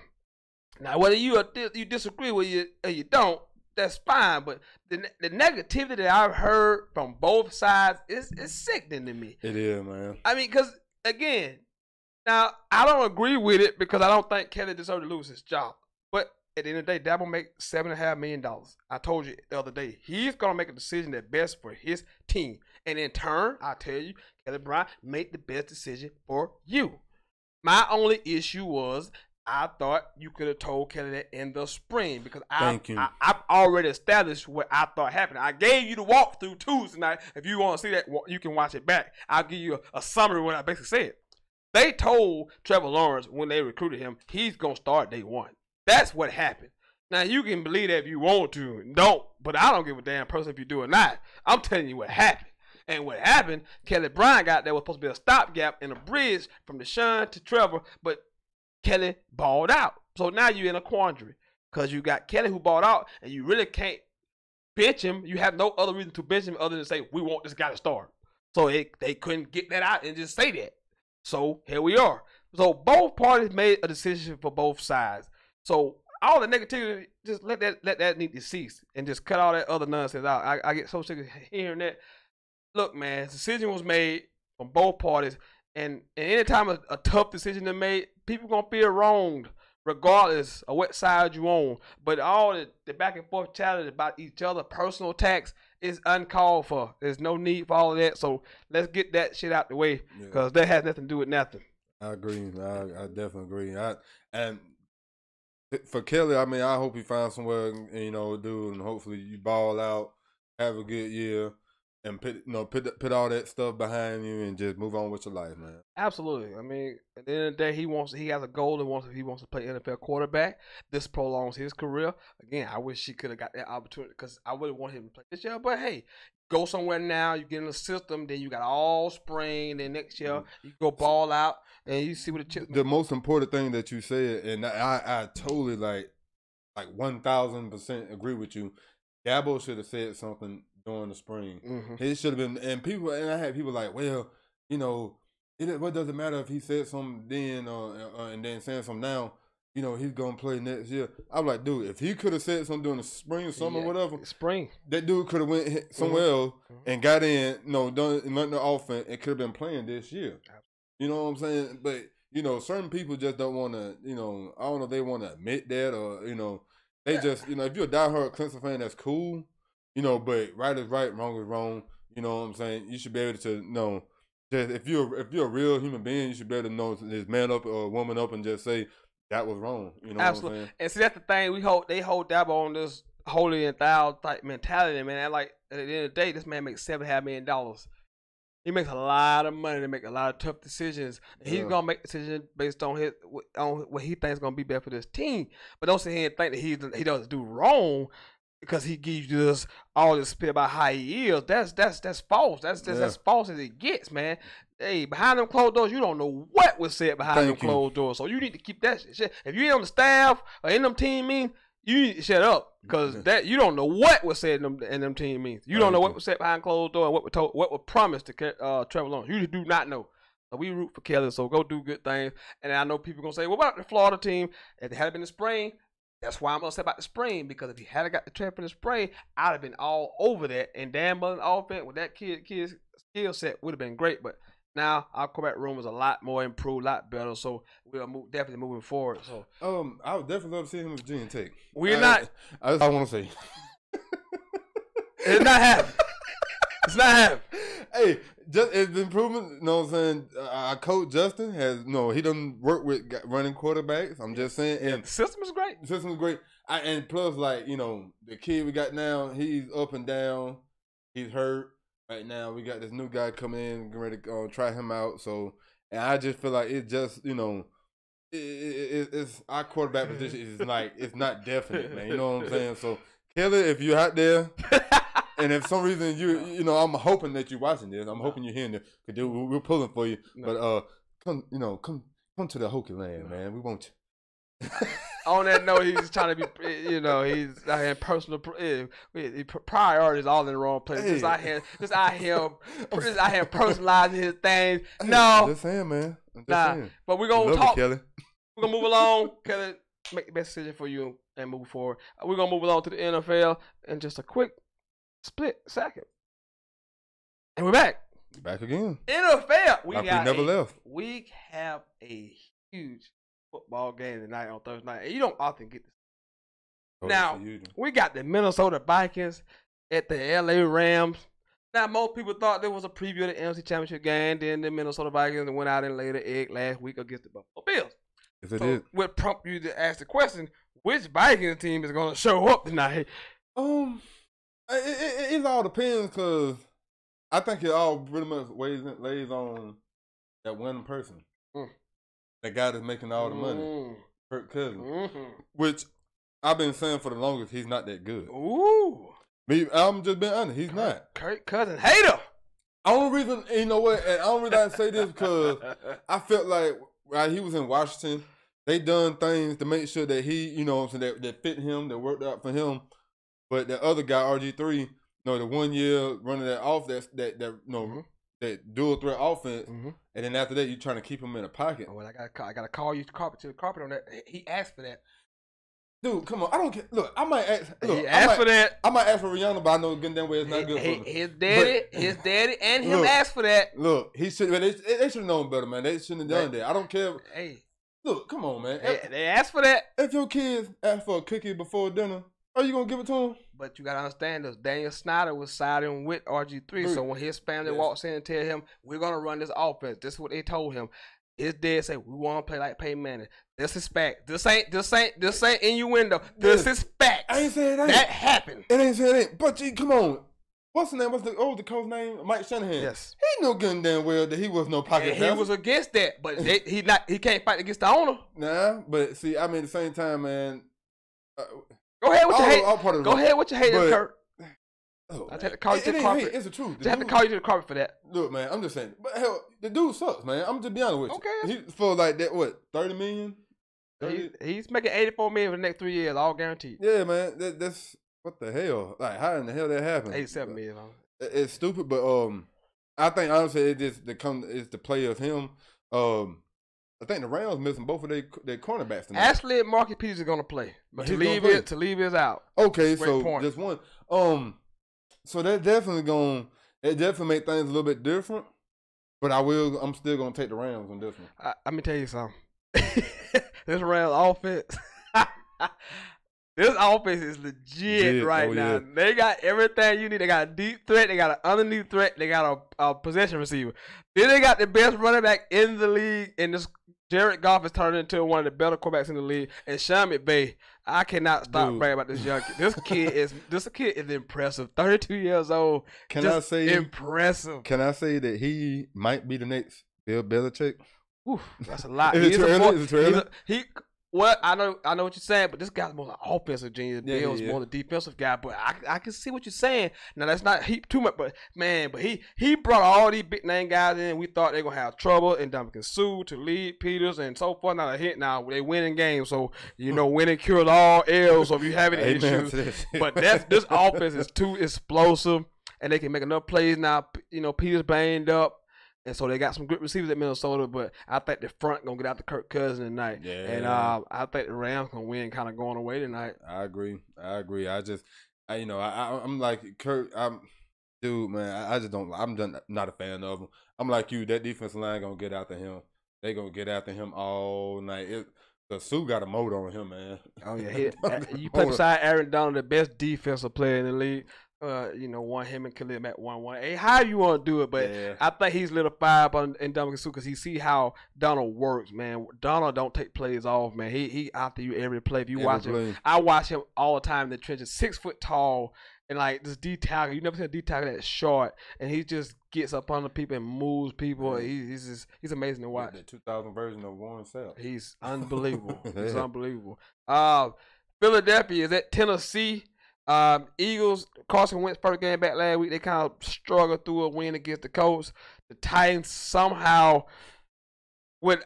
Now, whether you disagree with it or you don't, that's fine. But the negativity that I've heard from both sides is sickening to me. It is, man. I mean, because again, now I don't agree with it because I don't think Kelly deserved to lose his job. But at the end of the day, Dabo make $7.5 million. I told you the other day, he's going to make a decision that's best for his team. And in turn, I tell you, Kelly Bryant, make the best decision for you. My only issue was I thought you could have told Kelly that in the spring because I've already established what I thought happened. I gave you the walkthrough Tuesday night. If you want to see that, you can watch it back. I'll give you a summary of what I basically said. They told Trevor Lawrence when they recruited him, he's going to start day one. That's what happened. Now, you can believe that if you want to. Don't. But I don't give a damn person if you do or not. I'm telling you what happened. And what happened, Kelly Bryant got there was supposed to be a stopgap and a bridge from Deshaun to Trevor, but Kelly balled out. So now you're in a quandary because you got Kelly who balled out, and you really can't bench him. You have no other reason to bench him other than say, we want this guy to start. So they couldn't get that out and just say that. So here we are. So both parties made a decision for both sides. So all the negativity, just let that need to cease and just cut all that other nonsense out. I get so sick of hearing that. Look, man, decision was made from both parties, and anytime a tough decision is made, people gonna feel wronged, regardless of what side you on. But all the back and forth challenge about each other, personal attacks, is uncalled for. There's no need for all of that. So let's get that shit out the way, because that has nothing to do with nothing. I agree. I definitely agree. And for Kelly, I mean, I hope he finds somewhere, dude, and hopefully you ball out, have a good year. And put all that stuff behind you and just move on with your life, man. Absolutely. I mean, at the end of the day, he has a goal and he wants to play NFL quarterback. This prolongs his career. Again, I wish he could have got that opportunity because I would have wanted him to play this year. But hey, go somewhere now. You get in the system, then you got all spring. Then next year you go ball out and you see what the chips. The most important thing that you said, and I totally like 1,000% agree with you. Dabo should have said something during the spring. It should have been, and I had people like, well, what does it matter if he said something then and then saying something now? He's gonna play next year. I'm like, dude, if he could have said something during the spring, summer, whatever, that dude could have went somewhere else and got in, done the offense, and could have been playing this year. You know what I'm saying? But certain people just don't want to. I don't know if they want to admit that or they just if you're a diehard Clemson fan, that's cool. But right is right, wrong is wrong. You know what I'm saying? You should be able to know that if you're a real human being, you should be able to know this man up or woman up and just say that was wrong. You know Absolutely. what I'm saying? And see, that's the thing. They hold Dabo on this holy and thou type mentality, man. Like at the end of the day, this man makes $7.5 million. He makes a lot of money to make a lot of tough decisions. He's gonna make decisions based on what he thinks is gonna be best for this team. But don't sit here and think that he doesn't do wrong because he gives you this all this spit about how he is. That's false. That's false as it gets, man. Hey, behind them closed doors, you don't know what was said behind them closed doors. So you need to keep that shit. If you ain't on the staff or in them team meetings, you need to shut up because you don't know what was said in them team meetings. You don't know what was said behind closed doors and what was promised to Trevor Lawrence. You do not know. So we root for Kelly, so go do good things. And I know people going to say, what about the Florida team? If they had been in the spring, that's why I'm upset about the spring, because if he had got the Trevor in the spring, I'd have been all over that. And Dan Mullen's offense with that kid's skill set would have been great. But now our quarterback room is a lot more improved, a lot better. So we're definitely moving forward. So I would definitely love to see him with Virginia Tech. We're not. I want to say it's not happening. It's not happening. Hey, it's improvement. You know what I'm saying? Our coach Justin he doesn't work with running quarterbacks. I'm just saying, and the system is great. The system is great. And plus, the kid we got now, he's up and down. He's hurt right now. We got this new guy coming in, getting ready to try him out. So, and I just feel like it just, it's our quarterback position is it's not definite, man. You know what I'm saying? So, Kelly, if you're out there. And if some reason I'm hoping that you're watching this. I'm hoping you're hearing this because we're pulling for you. No. But come to the Hokie land, man. We want you. On that note, he's trying to be, he's out here personal priorities all in the wrong place. Just out here personalizing his things. No, I'm just saying, man. Saying. But we're gonna talk. Kelly. We're gonna move along. Kelly, make the best decision for you and move forward. We're gonna move along to the NFL in just a quick split second. And we're back. Back again. NFL. We never left. We have a huge football game tonight on Thursday night. And you don't often get this. Now, we got the Minnesota Vikings at the LA Rams. Now, most people thought there was a preview of the NFC Championship game. Then the Minnesota Vikings went out and laid an egg last week against the Buffalo Bills. Yes, it did. What prompted you to ask the question, which Vikings team is going to show up tonight? It all depends because I think it all pretty much lays on that one person. That guy that's making all the money, Kirk Cousins. Which I've been saying for the longest he's not that good. Ooh. I'm just being honest. He's not. Kirk Cousins hater. Only reason, you know what, and the only reason I say this because I felt like while he was in Washington, they done things to make sure that he, you know, so that fit him, that worked out for him. But the other guy, RG3, you know, the 1 year running that off that you know, that dual threat offense, and then after that, you trying to keep him in a pocket. Well, I gotta call you to the carpet on that. He asked for that. Dude, come on! I don't care. Look, I might ask. Look, He asked for that. I might ask for Rihanna, but I know getting that way is not good for him. His daddy, and him asked for that. Look, he should. They should have known better, man. They shouldn't have done that. I don't care. Hey, look, come on, man. They asked for that. If your kids ask for a cookie before dinner, are you gonna give it to them? But you gotta understand this. Daniel Snyder was siding with RG3, so when his family walks in and tell him, "We're gonna run this offense," this is what they told him. His dad said, "We want to play like Peyton Manning. This is fact. This ain't innuendo. This is facts. I ain't saying that. That happened. It ain't saying that. But come on. What's the name? What's the coach name? Mike Shanahan. Yes. He knew good and damn well that he was no pocket passer. He was against that, but he can't fight against the owner. Nah, but see, I mean, at the same time, man. Go ahead with your hate. Go ahead with your hate, Kurt. Oh, I have to call you to the carpet. It's the truth. I have to call you to the carpet for that. Look, man, I'm just saying. But hell, the dude sucks, man. I'm just be honest with you. Okay. He for like that, what, 30 million? 30? He's making $84 million for the next 3 years, all guaranteed. Yeah, man. That's what the hell? Like, how in the hell that happened? $87 million. It's stupid, but I think honestly it's the play of him. I think the Rams missing both of their cornerbacks tonight. Actually, Marcus Peters is gonna play, but to leave is out. Okay, Great so point. just one. So that definitely make things a little bit different. But I'm still gonna take the Rams on this one. Let me tell you something. This Rams offense. This offense is legit right now. Yeah. They got everything you need. They got a deep threat. They got an underneath threat. They got a possession receiver. Then they got the best running back in the league. And this Jared Goff has turned into one of the better quarterbacks in the league. And Sean McVay, I cannot stop bragging about this young kid. This kid is impressive. 32 years old. Can I say impressive? Can I say that he might be the next Bill Belichick? Oof, that's a lot. Is it too early? Well, I know what you're saying, but this guy's more an offensive genius. Bill's more the defensive guy, but I can see what you're saying. Now that's not heap too much, but he brought all these big name guys in. We thought they were gonna have trouble, and Ndamukong Suh, Talib, Peters, and so forth. Now they winning games, so winning cures all ills. So if you have any issues, but this offense is too explosive, and they can make enough plays now. Peters banged up. And so they got some good receivers at Minnesota, but I think the front gonna get out to Kirk Cousins tonight. Yeah. And I think the Rams gonna win, kind of going away tonight. I agree. I'm like Kirk. Dude, man. I just don't. I'm just not a fan of him. I'm like you. That defensive line gonna get after him. They gonna get after him all night. The Sue got a motor on him, man. Oh yeah, you play beside Aaron Donald, the best defensive player in the league. Want him and Khalil Mack 1-1. Hey, how you want to do it? But I think he's lit a fire up in Ndamukong Suh because he see how Donald works, man. Donald don't take plays off, man. He after you every play. If you watch him, I watch him all the time in the trenches. 6 foot tall and like this D tackle. You never seen a D tackle that short, and he just gets up on the people and moves people. He's amazing to watch. The 2000 version of Warren Sapp. He's unbelievable. He's unbelievable. Philadelphia is at Tennessee. Eagles, Carson Wentz first game back last week. They kind of struggled through a win against the Colts. The Titans somehow, with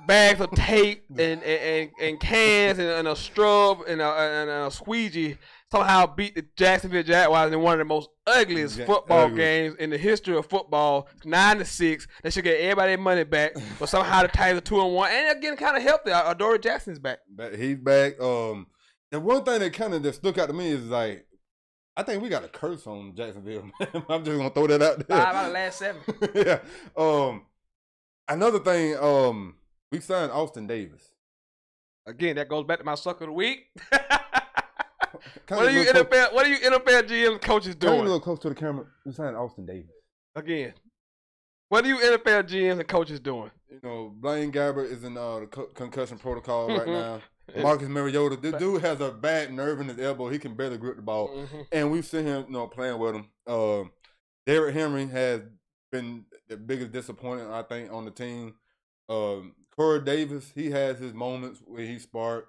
bags of tape and cans and a strub and a squeegee, somehow beat the Jacksonville Jaguars in one of the most ugliest football games in the history of football. 9-6. They should get everybody their money back, but somehow the Titans are 2-1, and they're getting kind of healthy. Adoree Jackson's back. He's back. And one thing that kind of stuck out to me is like, I think we got a curse on Jacksonville, man. I'm just gonna throw that out there. 5 out of the last 7. Yeah. Another thing, we signed Austin Davis. Again, that goes back to my sucker of the week. What are you NFL GM coaches doing? Come a little close to the camera. We signed Austin Davis. Again, what are you NFL GMs and coaches doing? Blaine Gabbert is in the concussion protocol right now. Marcus Mariota, this dude has a bad nerve in his elbow. He can barely grip the ball. And we've seen him, playing with him. Derrick Henry has been the biggest disappointment, I think, on the team. Corey Davis, he has his moments where he sparked.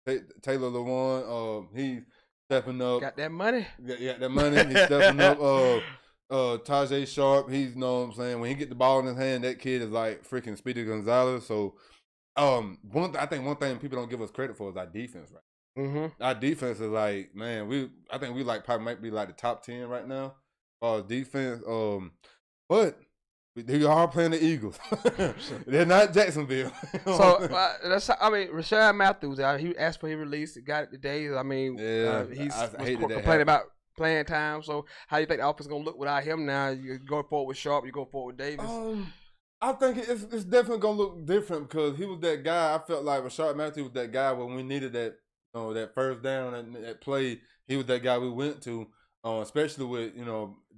Taylor Lewan, he's stepping up. Got that money. Got that money. He's stepping up. Tajay Sharp, he's, you know what I'm saying, when he get the ball in his hand, that kid is like freaking Speedy Gonzalez. So, I think one thing people don't give us credit for is our defense, right? Mm-hmm. Our defense is like, man, I think we like probably might be like the top 10 right now. Defense. But they are playing the Eagles. They're not Jacksonville. So Rashad Matthews, he asked for his release. He got it today. I mean, he's complaining about playing time. So how do you think the offense is gonna look without him now? You go forward with Sharp. You go forward with Davis. I think it's definitely gonna look different because he was that guy. I felt like Rashad Matthews was that guy when we needed that, that first down and that play. He was that guy we went to, especially with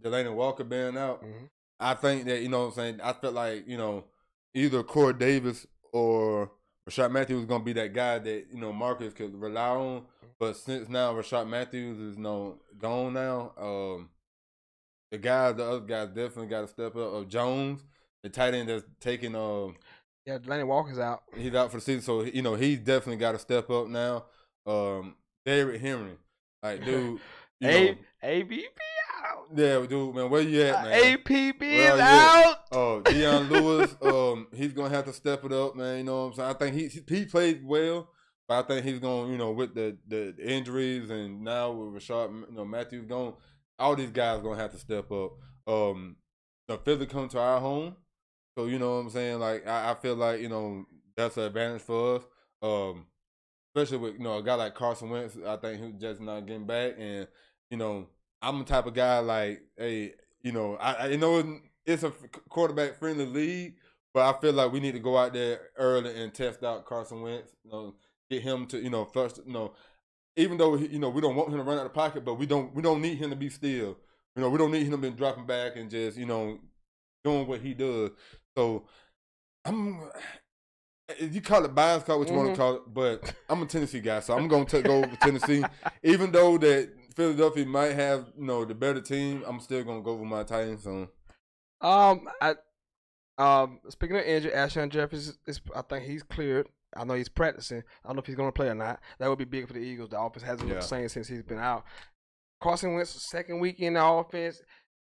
Delaney Walker being out. Mm-hmm. I think that, what I'm saying, I felt like, either Corey Davis or Rashad Matthews was going to be that guy that, Marcus could rely on. But since now Rashad Matthews is gone now, the other guys definitely got to step up. Jones, the tight end that's taking Delaney Walker's out. He's out for the season, so he's definitely got to step up now. David Henry, like, dude, ABP out. Yeah, dude, man, where you at, man? APB is out. Deion Lewis, he's gonna have to step it up, man. You know what I'm saying? I think he played well, but I think he's gonna, with the injuries and now with Rashad, Matthews gone, all these guys gonna have to step up. Philly come to our home, so you know what I'm saying. Like I feel like that's an advantage for us. Especially with a guy like Carson Wentz, I think he's just not getting back, and I'm the type of guy like, hey, I know it's a quarterback friendly league, but I feel like we need to go out there early and test out Carson Wentz. Get him to first. Even though we don't want him to run out of the pocket, but we don't need him to be still. We don't need him to be dropping back and just doing what he does. So you call it bias, call it what you want to call it, but I'm a Tennessee guy, so I'm going to go with Tennessee. Even though that Philadelphia might have, the better team, I'm still going to go with my Titans. So. Speaking of injury, Alshon Jeffries, I think he's cleared. I know he's practicing. I don't know if he's going to play or not. That would be big for the Eagles. The offense hasn't looked the same since he's been out. Carson Wentz, second week in the offense,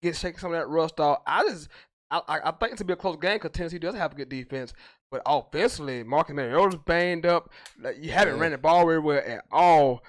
shaking some of that rust off. I think it's to be a close game because Tennessee does have a good defense. But offensively, Marcus Mariota's banged up. You haven't ran the ball very well at all.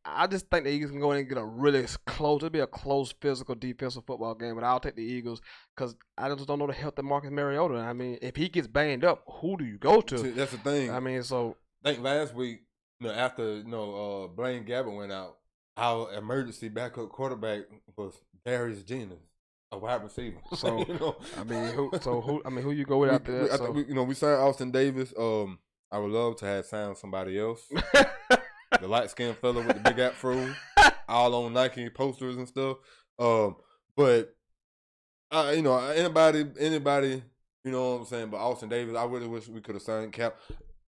I just think the Eagles can go in and get a really close. It'll be a close, physical, defensive football game. But I'll take the Eagles because I just don't know the health of Marcus Mariota. I mean, if he gets banged up, who do you go to? See, that's the thing. I mean, so I think last week, after Blaine Gabbert went out, our emergency backup quarterback was Darius Jennings, a wide receiver. So who you go with out there? We signed Austin Davis. I would love to have signed somebody else. The light skinned fella with the big afro, all on Nike posters and stuff. But anybody, you know what I'm saying? But Austin Davis, I really wish we could have signed Cap.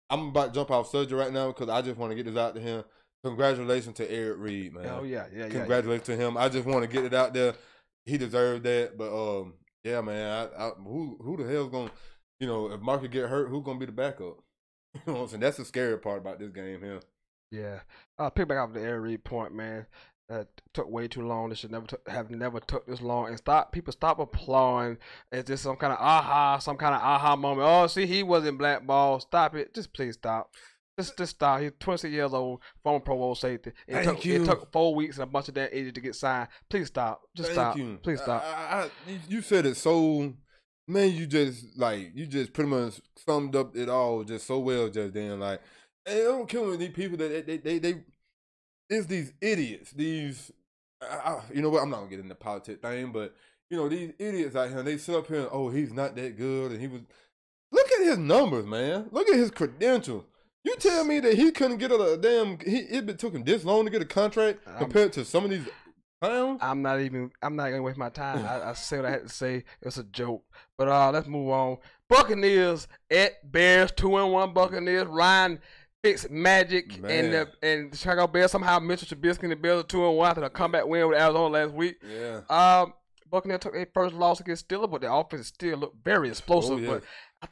I'm about to jump off surgery right now because I just want to get this out to him. Congratulations to Eric Reed, man. Oh yeah. Congratulations to him. I just want to get it out there. He deserved that. But yeah, man. Who the hell's gonna, if Marcus get hurt, who's gonna be the backup? You know what I'm saying? That's the scary part about this game here. Yeah. Pick back off the Eric Reed point, man. Took way too long. This should never took this long. And stop applauding. It's just some kind of aha moment. Oh, see, he wasn't blackballed. Stop it. Just please stop. Just stop. He's 26 years old, former Pro Bowl safety. It took 4 weeks and a bunch of damn agents to get signed. Please stop. Just stop. Please stop. You said it so, man. You just pretty much summed up it all just so well just then. Like, I don't care with these people that they it's these idiots. These, you know what? I'm not gonna get into the politics thing, but these idiots out here. They sit up here and he's not that good, and he was. Look at his numbers, man. Look at his credentials. You tell me that he couldn't get it took him this long to get a contract compared to some of these clowns? I'm not gonna waste my time. I say what I had to say. It's a joke. But let's move on. Buccaneers at Bears, 2-1 Buccaneers. Ryan Fitzmagic and the Chicago Bears. Somehow Mitchell Trubisky and the Bears are 2-1 after a comeback win with Arizona last week. Yeah. Buccaneers took their first loss against Steelers, but the offense still looked very explosive. Oh, yeah. But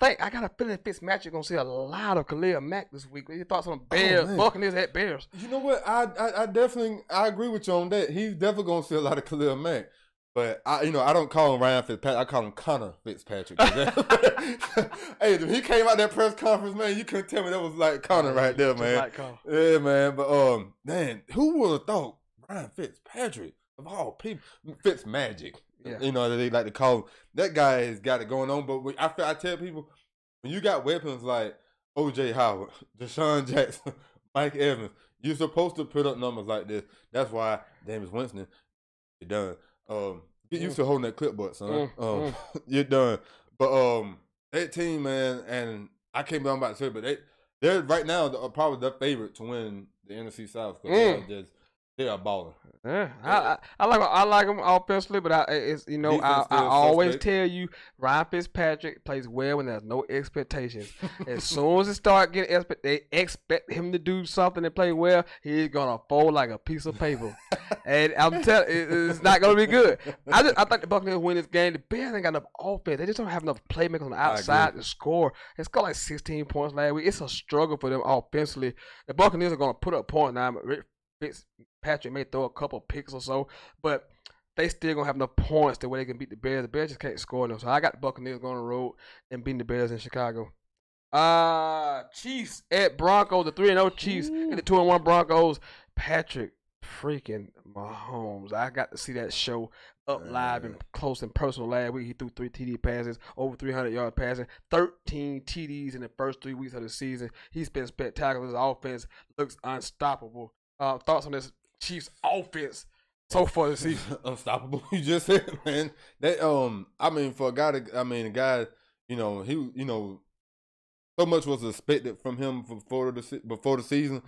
I got a feeling Fitzmagic gonna see a lot of Khalil Mack this week. What your thoughts on Bears? Buccaneers at Bears. You know what? I definitely agree with you on that. He's definitely gonna see a lot of Khalil Mack. But I don't call him Ryan Fitzpatrick. I call him Connor Fitzpatrick. Hey, when he came out that press conference, man, you couldn't tell me that was like Connor right there, man. Like Connor. Yeah, man. But man, who would have thought Ryan Fitzpatrick of all people, Fitzmagic? Yeah. You know that they like to call him. That guy has got it going on. But I tell people, when you got weapons like O.J. Howard, Deshaun Jackson, Mike Evans, you're supposed to put up numbers like this. That's why Jameis Winston, you're done. Get used to holding that clipboard, son. You're done. But that team, man, and I can't believe I'm about to say it, but they're right now probably the favorite to win the NFC South because they are balling. Yeah, I like him offensively, but I always tell you Ryan Fitzpatrick plays well when there's no expectations. As soon as it start getting they expect him to do something and play well, he's gonna fold like a piece of paper. And I'm telling you, it's not gonna be good. I think the Buccaneers win this game. The Bears ain't got enough offense. They just don't have enough playmakers on the outside to score. They scored like 16 points last week. It's a struggle for them offensively. The Buccaneers are gonna put up points now. Fitzpatrick may throw a couple picks or so, but they still gonna have enough points to where they can beat the Bears. The Bears just can't score enough. So I got the Buccaneers going on the road and beating the Bears in Chicago. Chiefs at Broncos, the 3-0 Chiefs and the 2-1 Broncos. Patrick freaking Mahomes. I got to see that show up live and close and personal last week. He threw 3 TD passes, over 300 yards passing, 13 TDs in the first 3 weeks of the season. He's been spectacular. His offense looks unstoppable. Thoughts on this Chiefs offense so far this season? Unstoppable. You just said, man. That for a guy, a guy, so much was expected from him before the season,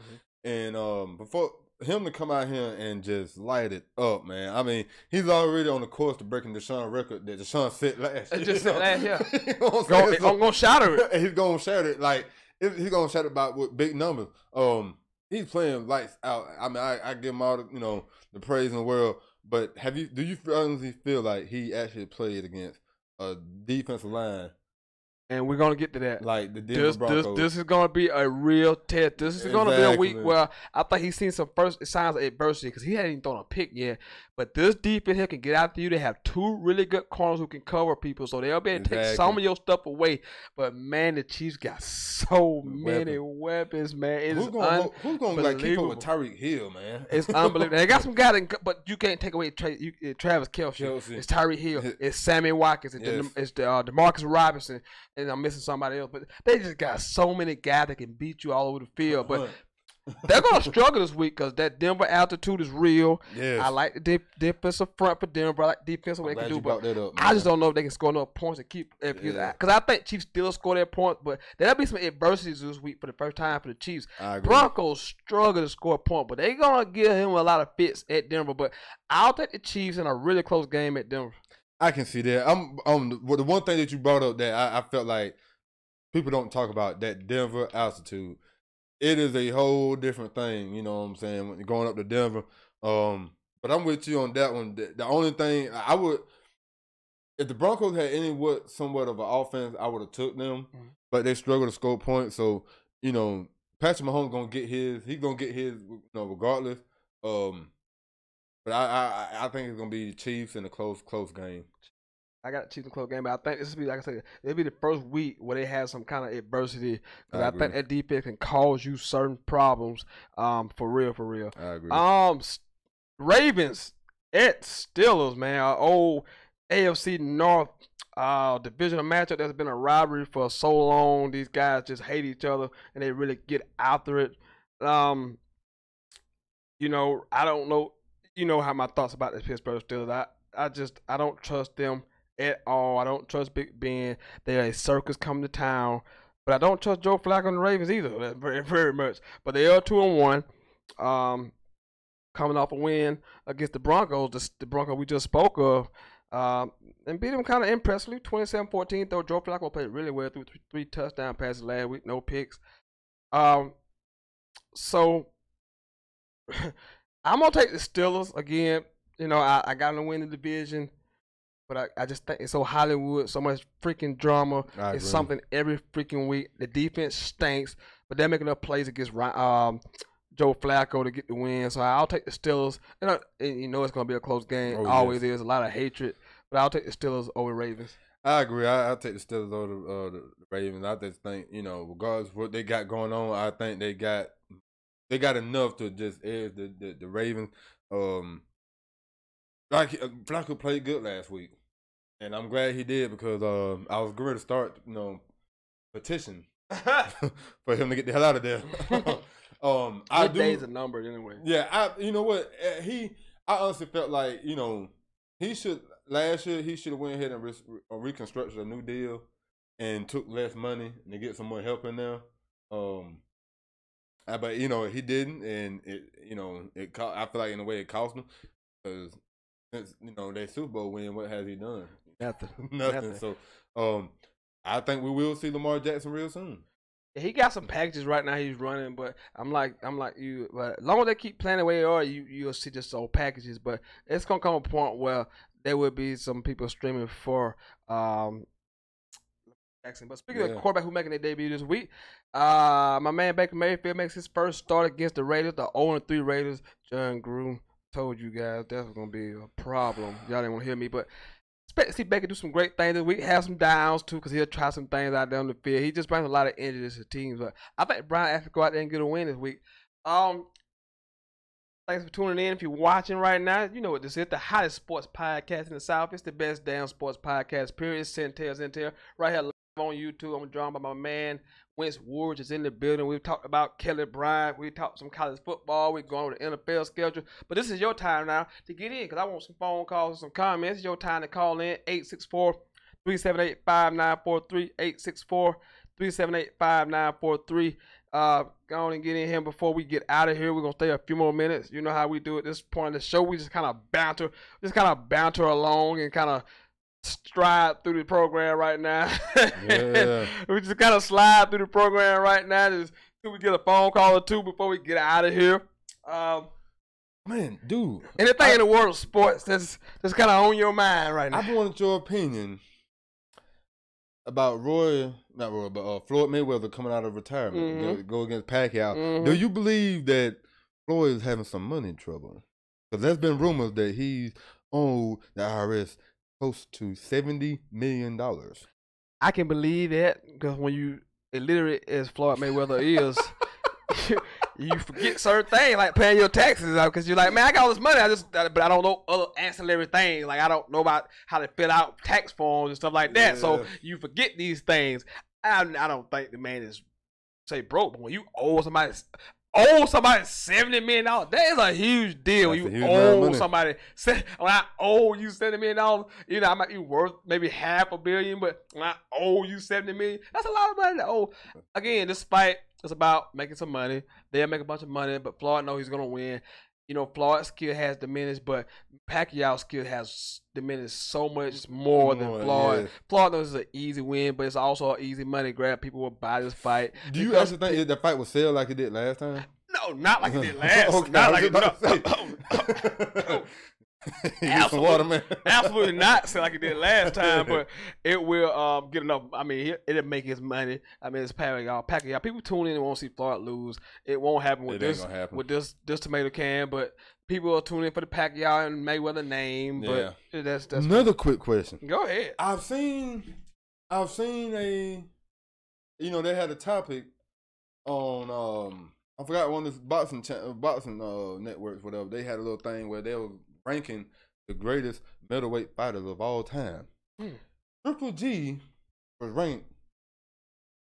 and before him to come out here and just light it up, man. I mean, he's already on the course to breaking Deshaun record that Deshaun set last year. Just set last year. You know what I'm saying? I'm gonna shatter it. He's gonna shatter it. Like he's gonna shatter it with big numbers. He's playing lights out. I mean, I give him all the praise in the world. But do you honestly feel like he actually played against a defensive line? And we're gonna get to that. Like the Denver Broncos. This is gonna be a real test. This is gonna be a week where I think he's seen some first signs of adversity because he hadn't even thrown a pick yet. But this defense here can get after you. They have 2 really good corners who can cover people, so they'll be able to take some of your stuff away. But man, the Chiefs got so many weapons, man. Who's gonna keep up with Tyreek Hill, man? It's unbelievable. They got some guys, but you can't take away Travis Kelce. It's Tyreek Hill. It's Sammy Watkins. It's DeMarcus Robinson. And I'm missing somebody else, but they just got so many guys that can beat you all over the field. But they're going to struggle this week because that Denver altitude is real. Yes. I like the defensive front for Denver. I like defensive what they can do, but I just don't know if they can score enough points to keep. Because I think Chiefs still score their points, but there'll be some adversities this week for the first time for the Chiefs. Broncos struggle to score a point, but they're going to give him a lot of fits at Denver. But I'll take the Chiefs in a really close game at Denver. I can see that. The one thing that you brought up that I felt like people don't talk about, that Denver altitude. It is a whole different thing, you know what I'm saying, when you're going up to Denver. But I'm with you on that one. The only thing I would, if the Broncos had somewhat of an offense, I would have took them. But they struggle to score points. So, Patrick Mahomes gonna get his. He's gonna get his, regardless. But I think it's gonna be the Chiefs in a close game. I got the Chiefs in a close game, but I think this will be, like I said, it'll be the first week where they have some kind of adversity. Because I think that defense can cause you certain problems. For real. I agree. Ravens at Steelers, man. Our old AFC North divisional matchup that's been a rivalry for so long. These guys just hate each other and they really get after it. I don't know. You know how my thoughts about the Pittsburgh Steelers. I don't trust them at all. I don't trust Big Ben. They're a circus coming to town. But I don't trust Joe Flacco and the Ravens either, very, very much. But they are 2-1. Coming off a win against the Broncos, the Broncos we just spoke of, and beat them kind of impressively, 27-14. Though Joe Flacco played really well, threw 3 touchdown passes last week, no picks. So I'm gonna take the Steelers again. I got them to win the division. But I just think it's so Hollywood, so much freaking drama. I It's agree. something every freaking week. The defense stinks, but they're making up plays against Joe Flacco to get the win. So I'll take the Steelers. And you know it's going to be a close game. Oh, Always yes. is. A lot of hatred. But I'll take the Steelers over Ravens. I agree. I'll take the Steelers over the Ravens. I just think, regardless of what they got going on, I think they got enough to just edge the Ravens. Flacco played good last week, and I'm glad he did because I was going to start, petition for him to get the hell out of there. His days are numbered anyway. Yeah, you know what? I honestly felt like, he should last year he should have went ahead and reconstructed a new deal and took less money to get some more help in there. But he didn't, and I feel like in a way it cost him because since their Super Bowl win, what has he done? Nothing. Nothing. So I think we will see Lamar Jackson real soon. He got some packages right now he's running, but I'm like you. But as long as they keep playing the way they are, you'll see just old packages. But it's gonna come a point where there will be some people streaming for Jackson. But speaking of quarterback who making their debut this week, my man Baker Mayfield makes his first start against the Raiders, the 0-3 Raiders. John Gruden told you guys that's gonna be a problem. Y'all didn't want to hear me, but expect to see Baker do some great things this week. Have some downs too, because he'll try some things out there on the field. He just brings a lot of injuries to teams, but I think Brian has to go out there and get a win this week. Thanks for tuning in. If you're watching right now, you know what this is. The hottest sports podcast in the South. It's the best damn sports podcast, period. It's Sentell. Right here live on YouTube. I'm joined by my man, Wentz Woods is in the building. We've talked about Kelly Bryant. We talked some college football. We're going with the NFL schedule. But this is your time now to get in because I want some phone calls and some comments. It's your time to call in. 864-378-5943. 864-378-5943. Go on and get in here before we get out of here. We're going to stay a few more minutes. You know how we do at this point in the show. We just kind of banter along and kind of stride through the program right now. Yeah. We just kind of slide through the program right now just till we get a phone call or two before we get out of here. Man, dude. Anything in the world of sports that's kind of on your mind right now? I wanted your opinion about Floyd Mayweather coming out of retirement to go against Pacquiao. Mm-hmm. Do you believe that Floyd is having some money trouble? Because there's been rumors that he's owed the IRS close to $70 million. I can believe that because when you illiterate as Floyd Mayweather is, you forget certain things like paying your taxes out because you're like, man, I got all this money, but I don't know other ancillary things. Like I don't know about how to fill out tax forms and stuff like that. Yeah. So you forget these things. I don't think the man is say broke, but when you owe somebody $70 million, that is a huge deal. When you owe somebody, when I owe you $70 million, I might be worth maybe $500 million, but when I owe you $70 million, that's a lot of money to owe. Again, this fight is about making some money. They'll make a bunch of money, but Floyd knows he's gonna win. Floyd's skill has diminished, but Pacquiao's skill has diminished so much more than Floyd. Yeah. Floyd knows it's an easy win, but it's also an easy money grab. People will buy this fight. Do you actually think the fight will sell like it did last time? No, not like it did last. Okay, not like it absolutely not sell like it did last time, but it will get enough. I mean, it'll make his money. I mean, it's Pacquiao. People tune in and won't see Floyd lose. It won't happen with this tomato can, but people will tune in for the Pacquiao and Mayweather name. Yeah. But that's another quick question. Go ahead. I've seen they had a topic on I forgot one of those boxing networks, whatever. They had a little thing where they were ranking the greatest middleweight fighters of all time. Triple G was ranked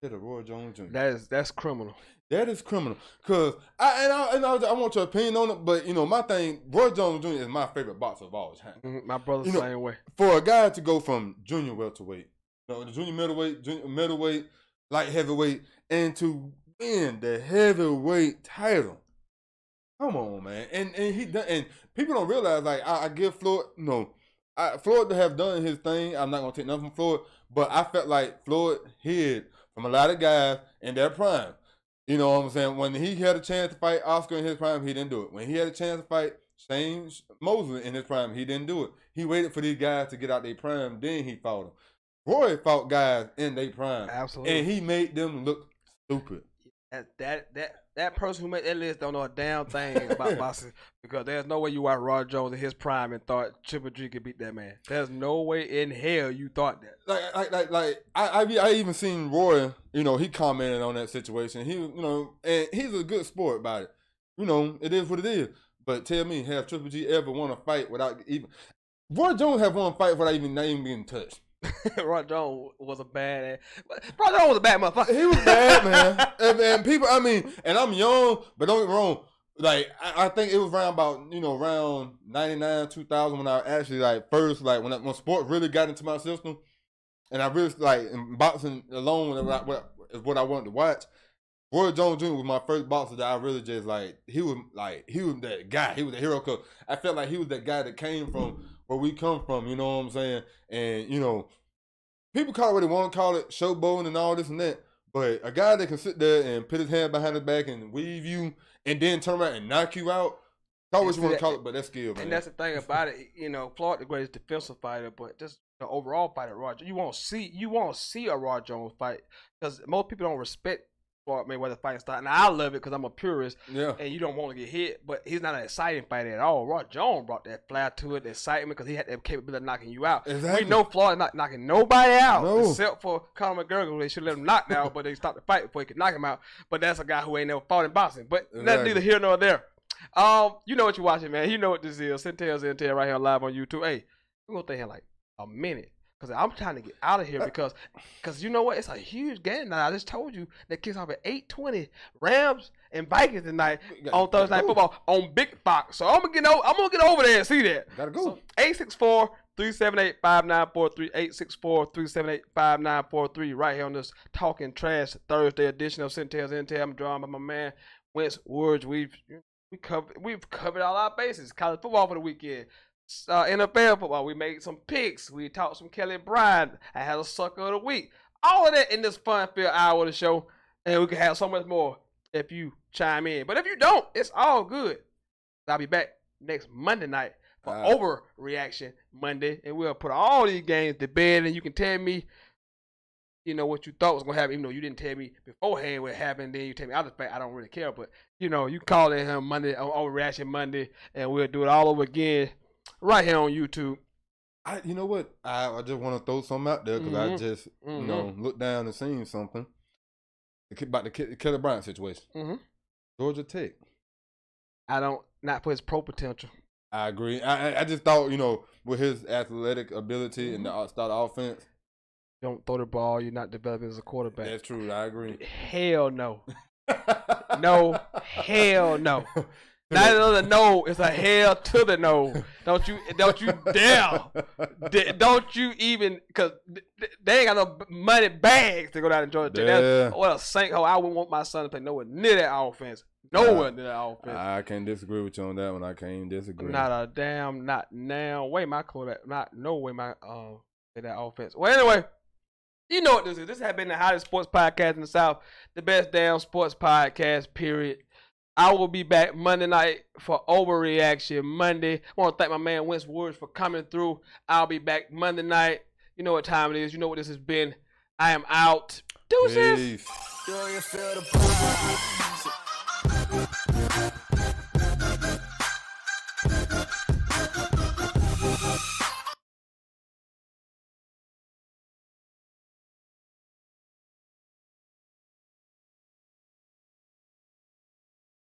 to the Roy Jones Jr. That's criminal. That is criminal. Cause I want your opinion on it, but my thing, Roy Jones Jr. is my favorite boxer of all time. My brother's the same way. For a guy to go from junior welterweight, the junior middleweight, light heavyweight, and to win the heavyweight title. Come on, man. And he done, and people don't realize, like, I give Floyd, Floyd to have done his thing. I'm not gonna take nothing from Floyd, but I felt like Floyd hid from a lot of guys in their prime. You know what I'm saying? When he had a chance to fight Oscar in his prime, he didn't do it. When he had a chance to fight Shane Mosley in his prime, he didn't do it. He waited for these guys to get out their prime, then he fought them. Roy fought guys in their prime. Absolutely. And he made them look stupid. That person who made that list don't know a damn thing about boxing, because there's no way you watch Rod Jones in his prime and thought Triple G could beat that man. There's no way in hell you thought that. I even seen Roy, you know, he commented on that situation. He, you know, and he's a good sport about it. You know, it is what it is. But tell me, have Triple G ever won a fight without even... Roy Jones have won a fight without even being touched. Rod Jones was a bad ass. Rod Jones was a bad motherfucker. He was bad, man. And people, I mean, and I'm young, but don't get me wrong. Like, I think it was around about, you know, around 99, 2000 when I actually, like, first, like, when sport really got into my system, and I really, like, in boxing alone is what I wanted to watch. Roy Jones Jr. was my first boxer that I really just, he was that guy. He was the hero, because I felt like he was that guy that came from where we come from, you know what I'm saying? And, you know, people call it what they want to call it, showboating and all this and that, but a guy that can sit there and put his hand behind his back and weave you and then turn around and knock you out, call what you want to call it, but that's skill, man. And that's the thing about it, you know, Floyd the greatest defensive fighter, but just the overall fighter, Roger, you won't see a Rod Jones fight, because most people don't respect Floyd Mayweather fighting style. Now, I love it because I'm a purist, and you don't want to get hit, but he's not an exciting fighter at all. Rod Jones brought that flair to it, the excitement, because he had that capability of knocking you out. Exactly. We know Floyd is not knocking nobody out, except for Conor McGregor. They should let him knock out, but they stopped the fight before he could knock him out. But that's a guy who ain't never fought in boxing. But that's neither here nor there. You know what you're watching, man. You know what this is. Sentell right here live on YouTube. Hey, we're going to stay here like a minute, because I'm trying to get out of here, because you know what? It's a huge game now. I just told you that kicks off at 8:20. Rams and Vikings tonight on Thursday Night Football on Big Fox. So I'm gonna get over there and see that. Gotta go. So 864-378-5943. 864-378-5943. Right here on this Talking Trash Thursday edition of Sentell's Intel. I'm joined by my man Wentz Woods. We've covered all our bases. College football for the weekend. NFL football. We made some picks. We talked some Kelly Bryant. I had a sucker of the week. All of that in this fun-filled hour of the show, and we can have so much more if you chime in. But if you don't, it's all good. I'll be back next Monday night for Overreaction Monday, and we'll put all these games to bed, and you can tell me, you know, what you thought was going to happen, even though you didn't tell me beforehand what happened. Then you tell me after the fact. I don't really care, but, you know, you call in here Monday on Overreaction Monday, and we'll do it all over again right here on YouTube. You know what? I just want to throw something out there, because I just, you know, looked down and seen something about the Kelly Bryant situation. Georgia Tech. Not for his pro potential. I agree. I just thought, you know, with his athletic ability and the start offense. Don't throw the ball. You're not developing as a quarterback. That's true. I agree. Hell no. No. Hell no. Not another no. It's a hell to the no. Don't you dare. Don't you even, because they ain't got no money bags to go down to Georgia Tech. What a sinkhole. I wouldn't want my son to play nowhere near that offense. Nowhere near that offense. I can't disagree with you on that one. I can't disagree. Not now. Way my quarterback. No way my that offense. Well, anyway, you know what this is. This has been the hottest sports podcast in the South. The best damn sports podcast, period. I will be back Monday night for Overreaction Monday. I want to thank my man Wentz Woods for coming through. I'll be back Monday night. You know what time it is. You know what this has been. I am out. Deuces. Peace.